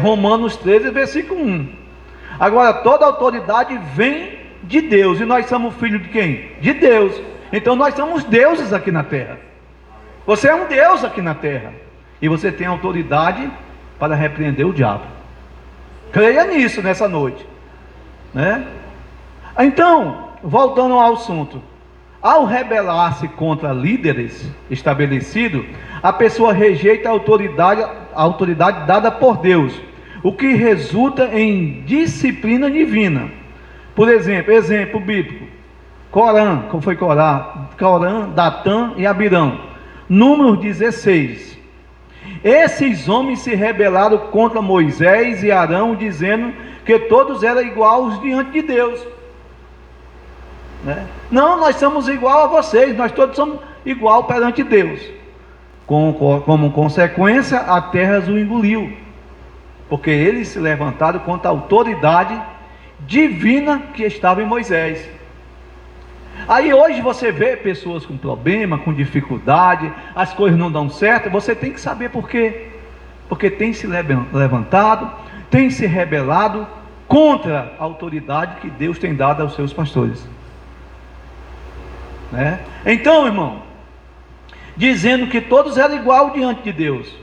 Romanos 13, versículo 1. Agora, toda autoridade vem de Deus, e nós somos filhos de quem? De Deus. Então nós somos deuses aqui na terra. Você é um Deus aqui na terra, e você tem autoridade para repreender o diabo. Creia nisso nessa noite, né? Então, voltando ao assunto, ao rebelar-se contra líderes estabelecidos, a pessoa rejeita a autoridade dada por Deus, o que resulta em disciplina divina. Por exemplo bíblico: Corã, como foi Corã, Datã e Abirão. Números 16. Esses homens se rebelaram contra Moisés e Arão, dizendo que todos eram iguais diante de Deus, né? Não, nós somos igual a vocês, nós todos somos igual perante Deus. Como consequência, a terra os engoliu, porque eles se levantaram contra a autoridade divina que estava em Moisés. Aí hoje você vê pessoas com problema, com dificuldade, as coisas não dão certo. Você tem que saber por quê. Porque tem se levantado, tem se rebelado contra a autoridade que Deus tem dado aos seus pastores, né? Então, irmão, dizendo que todos eram igual diante de Deus,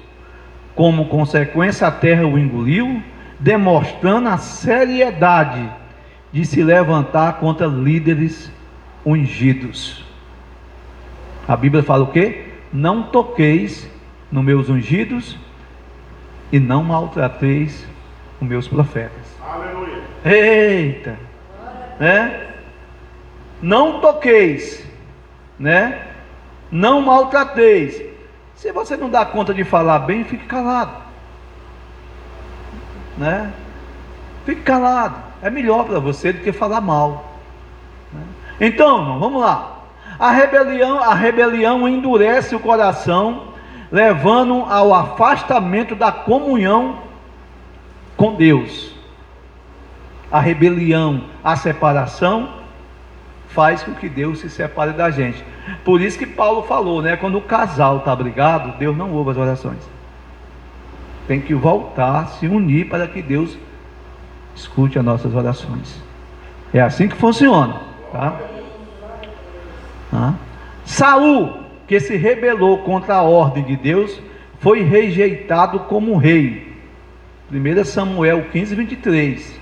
como consequência a terra o engoliu, demonstrando a seriedade de se levantar contra líderes ungidos. A Bíblia fala o quê? Não toqueis nos meus ungidos e não maltrateis os meus profetas. Aleluia. Eita, né? Não toqueis, né? Não maltrateis. Se você não dá conta de falar bem, fique calado, né? Fique calado, é melhor para você do que falar mal, né? Então, irmão, vamos lá. A rebelião endurece o coração, levando ao afastamento da comunhão com Deus. A rebelião, a separação, faz com que Deus se separe da gente. Por isso que Paulo falou, né? Quando o casal está brigado, Deus não ouve as orações. Tem que voltar, se unir para que Deus escute as nossas orações. É assim que funciona, tá? Saul, que se rebelou contra a ordem de Deus, foi rejeitado como rei. 1 Samuel 15, 23.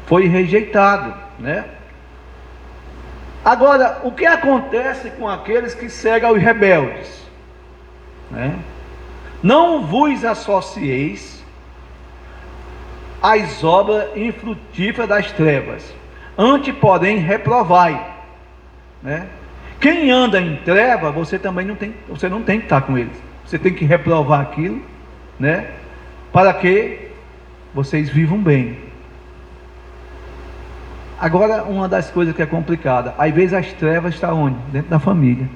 Foi rejeitado, né? Agora, o que acontece com aqueles que seguem aos rebeldes, né? Não vos associeis às obras infrutíferas das trevas, antes, porém, reprovai, né? Quem anda em treva, você não tem que estar com eles. Você tem que reprovar aquilo, né? Para que vocês vivam bem. Agora, uma das coisas que é complicada, às vezes as trevas estão onde? Dentro da família.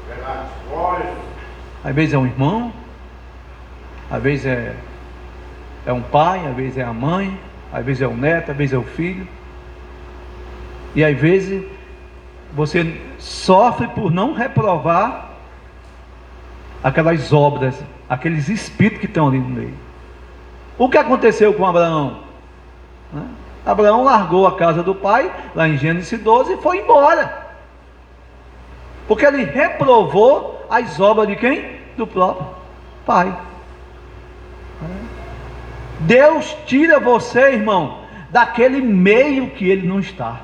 Verdade. Glória. Às vezes é um irmão, às vezes é um pai, às vezes é a mãe, às vezes é o neto, às vezes é o filho. E às vezes você sofre por não reprovar aquelas obras, aqueles espíritos que estão ali no meio. O que aconteceu com Abraão? Abraão largou a casa do pai, lá em Gênesis 12, e foi embora, porque ele reprovou as obras de quem? Do próprio pai. Deus tira você, irmão, daquele meio que ele não está.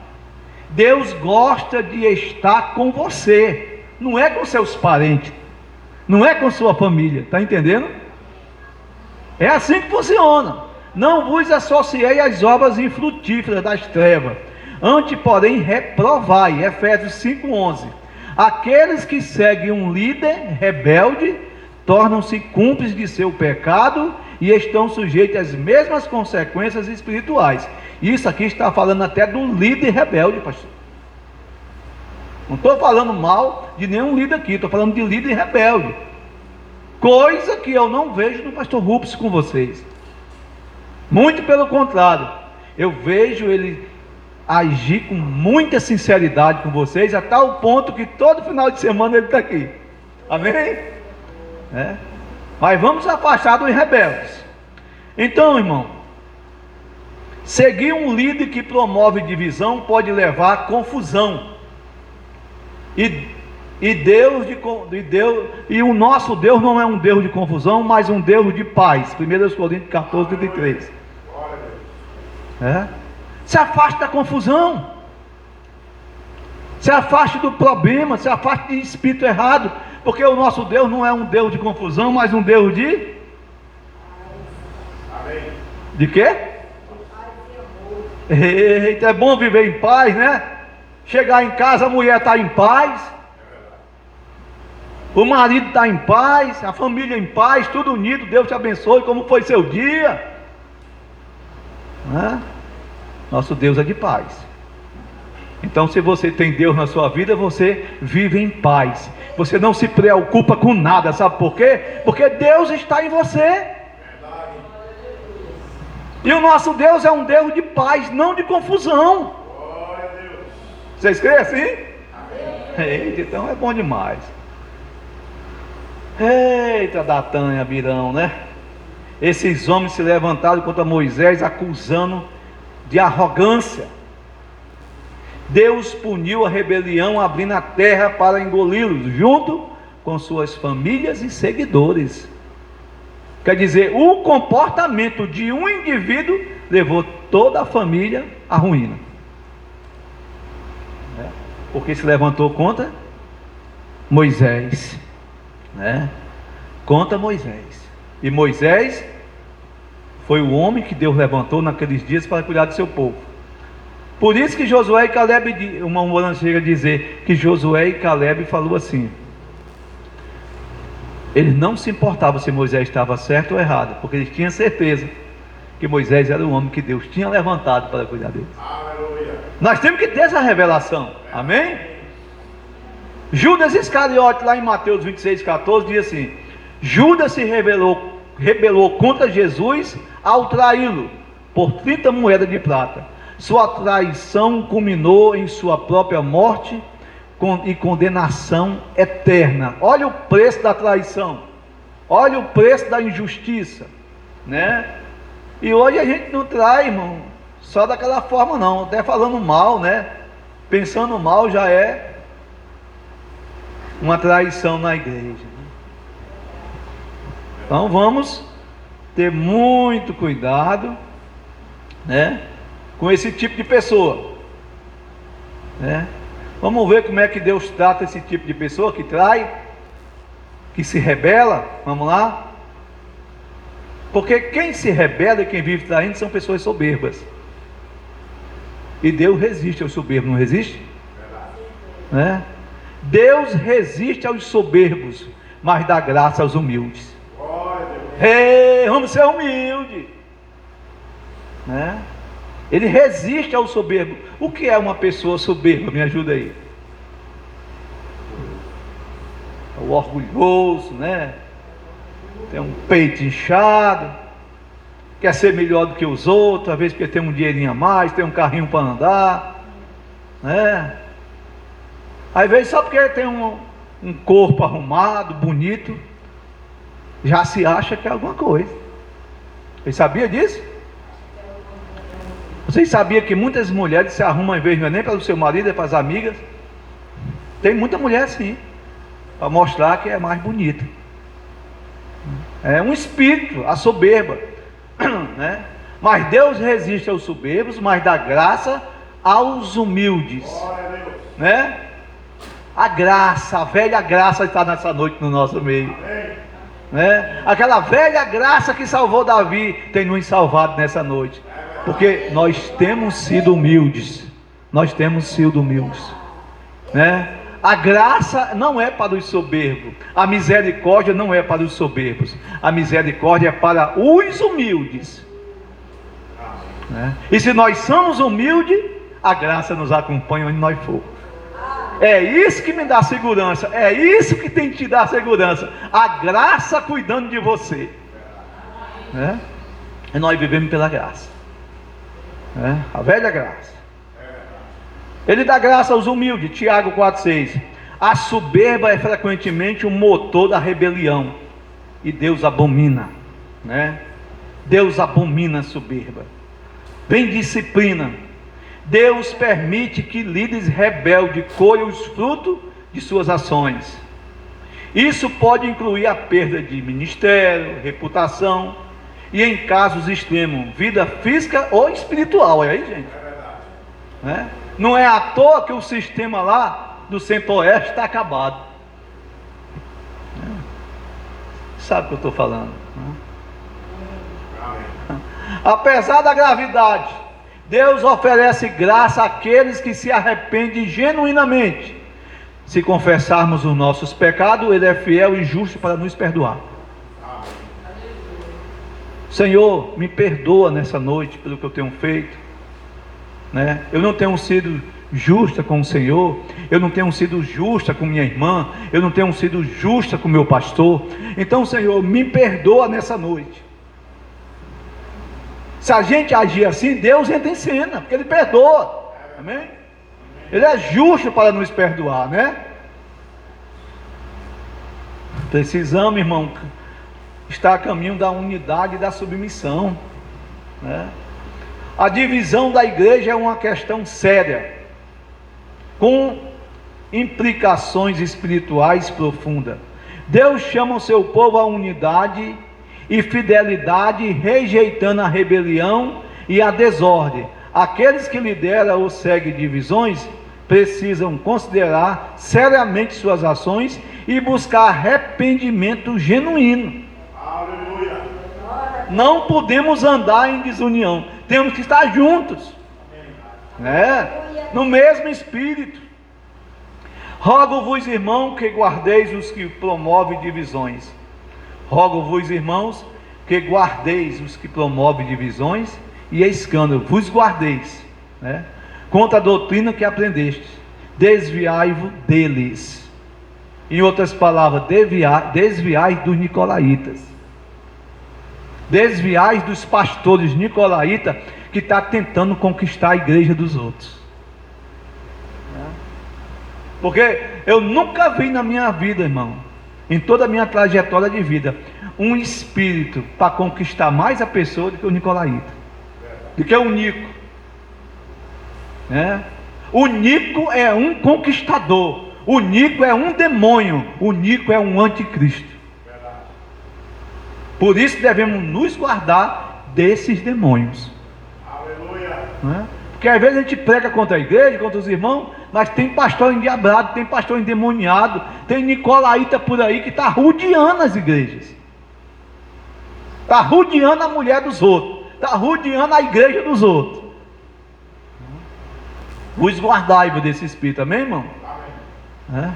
Deus gosta de estar com você, não é com seus parentes, não é com sua família, está entendendo? É assim que funciona. Não vos associei às obras infrutíferas das trevas, antes, porém, reprovai. Efésios 5:11. Aqueles que seguem um líder rebelde tornam-se cúmplices de seu pecado e estão sujeitos às mesmas consequências espirituais. Isso aqui está falando até do líder rebelde, pastor. Não estou falando mal de nenhum líder aqui, estou falando de líder rebelde. Coisa que eu não vejo no pastor Rupes com vocês. Muito pelo contrário, eu vejo ele agir com muita sinceridade com vocês, a tal ponto que todo final de semana ele está aqui. Amém? Mas vamos afastar dos rebeldes. Então, irmão, seguir um líder que promove divisão pode levar a confusão. E o nosso Deus não é um Deus de confusão, mas um Deus de paz. 1 Coríntios 14, 33. Se afaste da confusão, se afaste do problema, se afaste de espírito errado, porque o nosso Deus não é um Deus de confusão, mas um Deus de... Amém. De quê? Eita, é bom viver em paz, né? Chegar em casa, a mulher está em paz, o marido está em paz, a família em paz, tudo unido. Deus te abençoe. Como foi seu dia? Nosso Deus é de paz. Então, se você tem Deus na sua vida, você vive em paz. Você não se preocupa com nada, sabe por quê? Porque Deus está em você. E o nosso Deus é um Deus de paz, não de confusão. Vocês creem assim? Eita, então é bom demais. Eita, Datã e Abirão, né? Esses homens se levantaram contra Moisés, acusando de arrogância. Deus puniu a rebelião, abrindo a terra para engoli-los, junto com suas famílias e seguidores. Quer dizer, o comportamento de um indivíduo levou toda a família à ruína. Porque se levantou contra Moisés, contra Moisés. E Moisés foi o homem que Deus levantou naqueles dias para cuidar do seu povo. Por isso que Josué e Caleb, uma mulher chega a dizer que Josué e Caleb falou assim: eles não se importavam se Moisés estava certo ou errado, porque eles tinham certeza que Moisés era o homem que Deus tinha levantado para cuidar deles. Aleluia. Nós temos que ter essa revelação, amém? Judas Iscariote, lá em Mateus 26, 14, diz assim: Judas se rebelou contra Jesus ao traí-lo por 30 moedas de prata. Sua traição culminou em sua própria morte e condenação eterna. Olha o preço da traição, olha o preço da injustiça, né? E hoje a gente não trai, irmão, só daquela forma não, até falando mal, né? Pensando mal já é uma traição na igreja. Então vamos ter muito cuidado, né, com esse tipo de pessoa, né? Vamos ver como é que Deus trata esse tipo de pessoa que trai, que se rebela. Vamos lá? Porque quem se rebela e quem vive traindo são pessoas soberbas. E Deus resiste aos soberbos, não resiste? Né? Deus resiste aos soberbos, mas dá graça aos humildes. Vamos ser humildes, né? Ele resiste ao soberbo. O que é uma pessoa soberba? Me ajuda aí. O orgulhoso, né? Tem um peito inchado, quer ser melhor do que os outros, às vezes porque tem um dinheirinho a mais, tem um carrinho para andar, né? Às vezes só porque tem um corpo arrumado, bonito, já se acha que é alguma coisa. Vocês sabiam disso? Vocês sabiam que muitas mulheres se arrumam, às vezes não é nem para o seu marido, é para as amigas? Tem muita mulher assim, para mostrar que é mais bonita. É um espírito, a soberba, né? Mas Deus resiste aos soberbos, mas dá graça aos humildes, né? A graça, a velha graça está nessa noite no nosso meio, né? Aquela velha graça que salvou Davi tem nos salvado nessa noite, porque nós temos sido humildes, né? A graça não é para os soberbos, a misericórdia não é para os soberbos, a misericórdia é para os humildes, né? E se nós somos humildes, a graça nos acompanha onde nós for. É isso que me dá segurança, é isso que tem que te dar segurança, a graça cuidando de você, né? E nós vivemos pela graça, né? A velha graça. Ele dá graça aos humildes. Tiago 4,6. A soberba é frequentemente o motor da rebelião, e Deus abomina, né? Deus abomina a soberba. Vem disciplina. Deus permite que líderes rebeldes colham os frutos de suas ações. Isso pode incluir a perda de ministério, reputação, e em casos extremos, vida física ou espiritual. Olha aí, gente, né? Não é à toa que o sistema lá do Centro-Oeste está acabado. Sabe o que eu estou falando, né? Apesar da gravidade, Deus oferece graça àqueles que se arrependem genuinamente. Se confessarmos os nossos pecados, Ele é fiel e justo para nos perdoar. Senhor, me perdoa nessa noite pelo que eu tenho feito, né? Eu não tenho sido justa com o Senhor, eu não tenho sido justa com minha irmã, eu não tenho sido justa com meu pastor. Então, Senhor, me perdoa nessa noite. Se a gente agir assim, Deus entra em cena, porque Ele perdoa, amém? Ele é justo para nos perdoar, né? Precisamos, irmão, estar a caminho da unidade e da submissão, né? A divisão da igreja é uma questão séria, com implicações espirituais profundas. Deus chama o seu povo à unidade e fidelidade, rejeitando a rebelião e a desordem. Aqueles que lideram ou seguem divisões precisam considerar seriamente suas ações e buscar arrependimento genuíno. Aleluia. Não podemos andar em desunião, temos que estar juntos, né? No mesmo espírito. Rogo-vos, irmãos, que guardeis os que promovem divisões. Rogo-vos, irmãos, que guardeis os que promovem divisões e escândalo, vos guardeis, né? Contra a doutrina que aprendestes, desviai-vos deles. Em outras palavras, desviai dos nicolaítas, desviai dos pastores nicolaítas que está tentando conquistar a igreja dos outros. Porque eu nunca vi na minha vida, irmão, em toda a minha trajetória de vida, um espírito para conquistar mais a pessoa do que o nicolaíta, do que o Nico. O Nico é um conquistador, o Nico é um demônio, o Nico é um anticristo. Por isso devemos nos guardar desses demônios. Aleluia. Porque às vezes a gente prega contra a igreja, contra os irmãos, mas tem pastor endiabrado, tem pastor endemoniado, tem nicolaíta por aí que está rodeando as igrejas, está rodeando a mulher dos outros, está rodeando a igreja dos outros. Vos guardai-vos desse espírito, amém, irmão? Amém.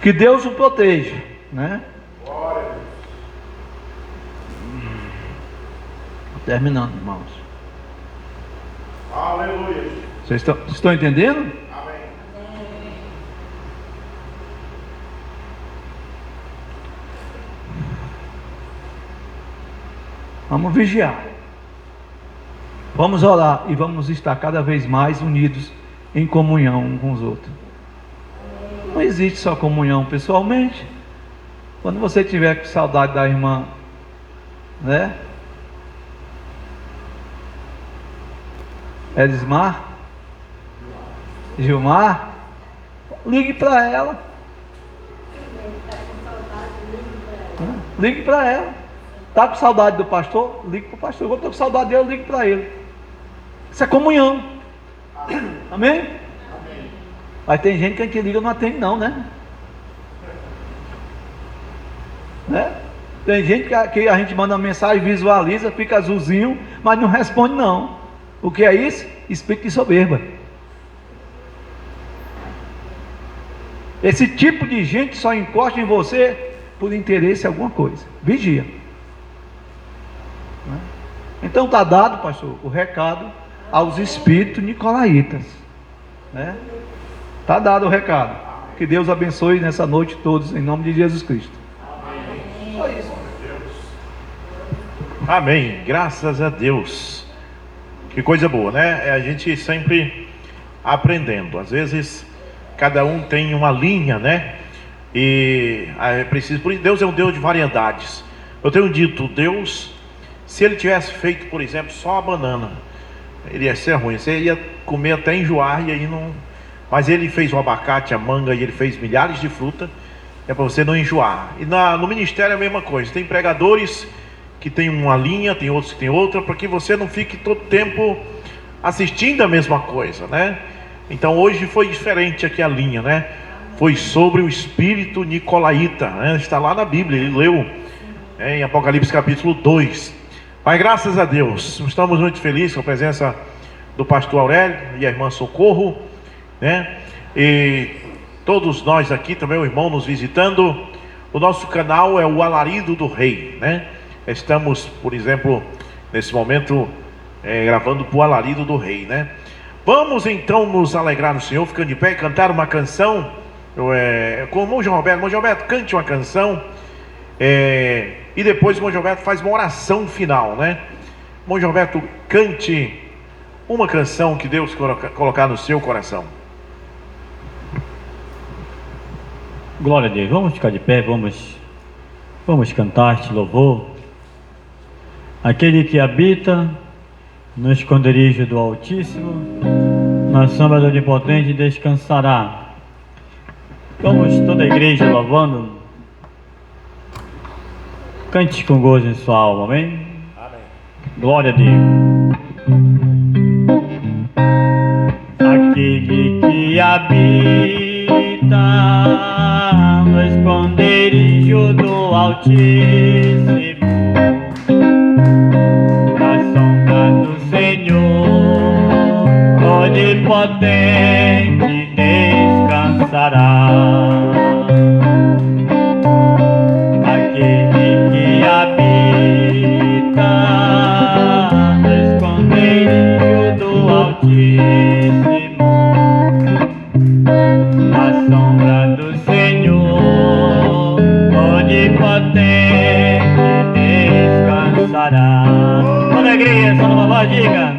Que Deus o proteja, né? Terminando, irmãos. Aleluia. Vocês estão entendendo? Amém. Vamos vigiar. Vamos orar e vamos estar cada vez mais unidos em comunhão uns com os outros. Não existe só comunhão pessoalmente. Quando você tiver com saudade da irmã, né? Elismar, Gilmar, ligue para ela. Ligue para ela. Está com saudade do pastor? Ligue para o pastor. Eu estou com saudade dele, ligue para ele. Isso é comunhão. Amém? Mas tem gente que a gente liga e não atende não, né? Tem gente que a gente manda uma mensagem, visualiza, fica azulzinho, mas não responde não. O que é isso? Espírito de soberba. Esse tipo de gente só encosta em você por interesse em alguma coisa. Vigia. Então está dado, pastor, o recado aos espíritos nicolaítas. Está dado o recado. Que Deus abençoe nessa noite todos, em nome de Jesus Cristo. Amém. Só isso. Amém. Graças a Deus. Que coisa boa, né? É a gente sempre aprendendo. Às vezes, cada um tem uma linha, né? E é preciso. Por isso, Deus é um Deus de variedades. Eu tenho dito, Deus, se Ele tivesse feito, por exemplo, só a banana, ele ia ser ruim. Você ia comer até enjoar e aí não. Mas Ele fez o abacate, a manga, e Ele fez milhares de frutas. É para você não enjoar. E no ministério é a mesma coisa. Tem pregadores que tem uma linha, tem outros que tem outra, para que você não fique todo tempo assistindo a mesma coisa, né? Então hoje foi diferente aqui a linha, né? Foi sobre o espírito nicolaíta, né? Está lá na Bíblia, ele leu em Apocalipse capítulo 2. Mas graças a Deus, estamos muito felizes com a presença do pastor Aurélio e a irmã Socorro, né? E todos nós aqui também, o irmão nos visitando. O nosso canal é o Alarido do Rei, né? Estamos, por exemplo, nesse momento gravando para o Alarido do Rei, né? Vamos então nos alegrar no Senhor, ficando de pé e cantar uma canção com o irmão João Roberto. Irmão João Roberto, cante uma canção e depois o irmão João Roberto faz uma oração final, né? Irmão João Roberto, cante uma canção que Deus colocar no seu coração. Glória a Deus. Vamos ficar de pé, vamos cantar este louvor. Aquele que habita no esconderijo do Altíssimo, na sombra do Onipotente descansará. Vamos toda a igreja louvando. Cante com gozo em sua alma, amém? Amém. Glória a Deus. Aquele que habita no esconderijo do Altíssimo, Onipotente descansará. Aquele que habita no esconderijo do Altíssimo, na sombra do Senhor, Onipotente descansará. alegria, só numa voz, diga.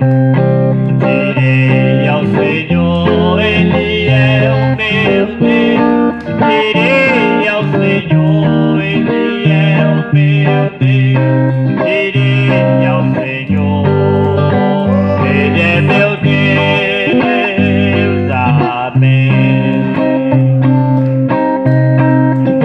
Direi ao Senhor, Ele é o meu Deus. Direi ao Senhor, Ele é o meu Deus. Direi ao Senhor, Ele é meu Deus. Amém.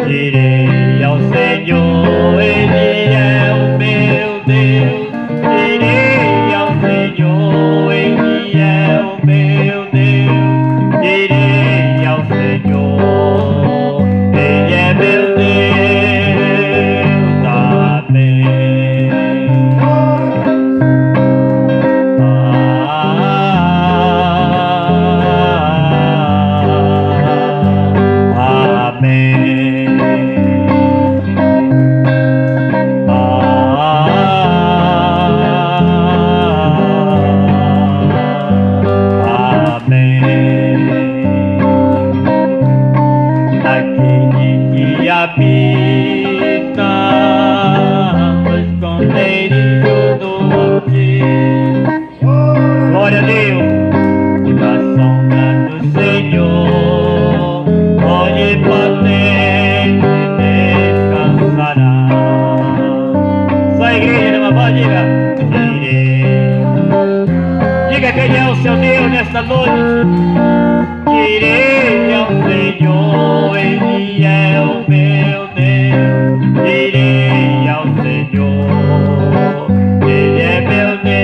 Direi ao Senhor, Ele é o meu Deus. Direi ao Senhor, Ele é o meu Deus. Direi ao Senhor, Ele é meu Deus. Amém. Glória a Deus. Na sombra do Senhor, onipotente descansará. Só a igreja, uma voz, diga. Diga quem é o seu Deus nesta noite. Direi ao Senhor, Ele é o meu Deus. Direi ao Senhor, Ele é meu Deus.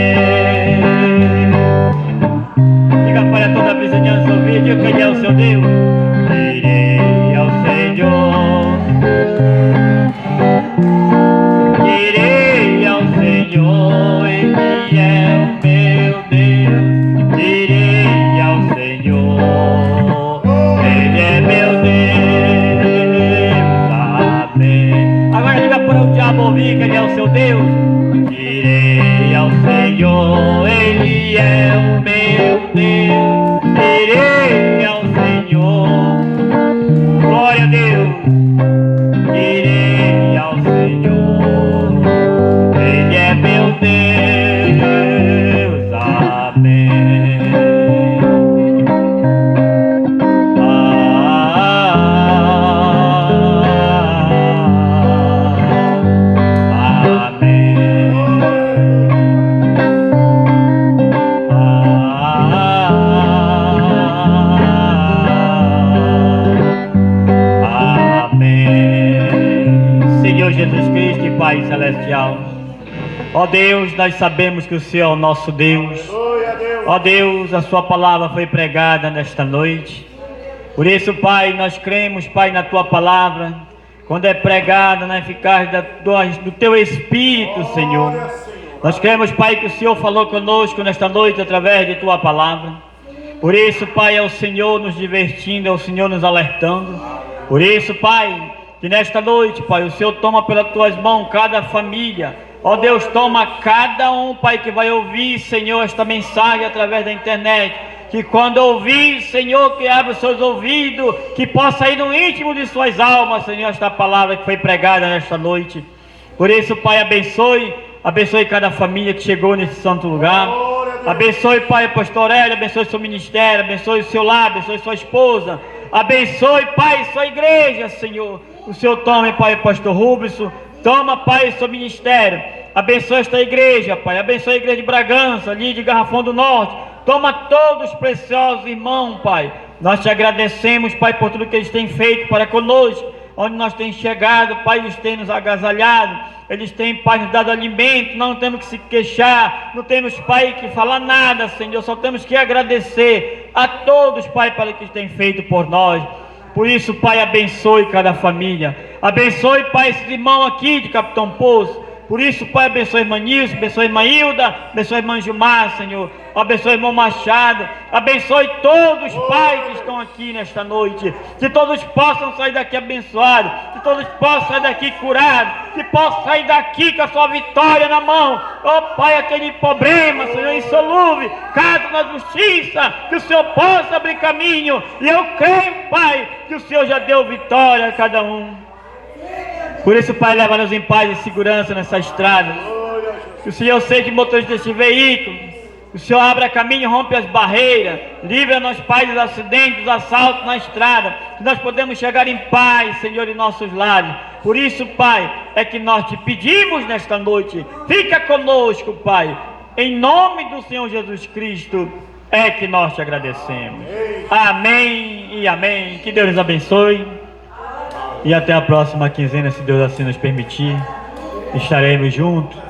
Diga para toda a vizinhança ouvir, diga quem é o seu Deus. Direi ao Senhor, direi ao Senhor, Ele é o meu Deus. Direi ao Senhor, Ele é meu Deus. Amém. Agora diga para o diabo ouvir que Ele é o seu Deus. Direi ao Senhor, Ele é o meu Deus. Direi ao Senhor, glória a Deus. Direi ao Senhor, Ele é meu Deus. Amém. Senhor Jesus Cristo e Pai Celestial, ó Deus, nós sabemos que o Senhor é o nosso Deus. Ó Deus, a Sua palavra foi pregada nesta noite. Por isso, Pai, nós cremos, Pai, na Tua palavra. Quando é pregada na eficácia do Teu Espírito, Senhor. Nós cremos, Pai, que o Senhor falou conosco nesta noite através de Tua palavra. Por isso, Pai, é o Senhor nos divertindo, é o Senhor nos alertando. Por isso, Pai, que nesta noite, Pai, o Senhor toma pelas Tuas mãos cada família. Ó Deus, toma cada um, Pai, que vai ouvir, Senhor, esta mensagem através da internet. Que quando ouvir, Senhor, que abra os seus ouvidos, que possa ir no íntimo de suas almas, Senhor, esta palavra que foi pregada nesta noite. Por isso, Pai, abençoe cada família que chegou nesse santo lugar. Abençoe, Pai, pastor Aurélio, abençoe seu ministério, abençoe o seu lar, abençoe sua esposa. Abençoe, Pai, sua igreja, Senhor. O Senhor tome, Pai, pastor Rubens. Toma, Pai, seu ministério. Abençoe esta igreja, Pai. Abençoe a igreja de Bragança, ali de Garrafão do Norte. Toma todos os preciosos irmãos, Pai. Nós te agradecemos, Pai, por tudo que eles têm feito para conosco. Onde nós temos chegado, Pai, eles têm nos agasalhado. Eles têm, Pai, nos dado alimento. Não temos que se queixar. Não temos, Pai, que falar nada, Senhor. Só temos que agradecer a todos, Pai, para o que eles têm feito por nós. Por isso, Pai, abençoe cada família. Abençoe, Pai, esse irmão aqui de Capitão Poço. Por isso, Pai, abençoe a irmã Nilson, abençoe a irmã Hilda, abençoe a irmã Gilmar, Senhor. Abençoe o irmão Machado. Abençoe todos, Pai, que estão aqui nesta noite. Que todos possam sair daqui abençoados. Que todos possam sair daqui curados. Que possam sair daqui com a sua vitória na mão. Ó, Pai, aquele problema, Senhor, insolúvel, caso na justiça, que o Senhor possa abrir caminho. E eu creio, Pai, que o Senhor já deu vitória a cada um. Por isso, Pai, leva-nos em paz e segurança nessa estrada. Que o Senhor seja o motorista desse veículo. Que o Senhor abra caminho, rompe as barreiras. Livra-nos, Pai, dos acidentes, dos assaltos na estrada. Que nós podemos chegar em paz, Senhor, em nossos lares. Por isso, Pai, é que nós te pedimos nesta noite. Fica conosco, Pai. Em nome do Senhor Jesus Cristo, é que nós te agradecemos. Amém e amém. Que Deus nos abençoe. E até a próxima quinzena, se Deus assim nos permitir. Estaremos juntos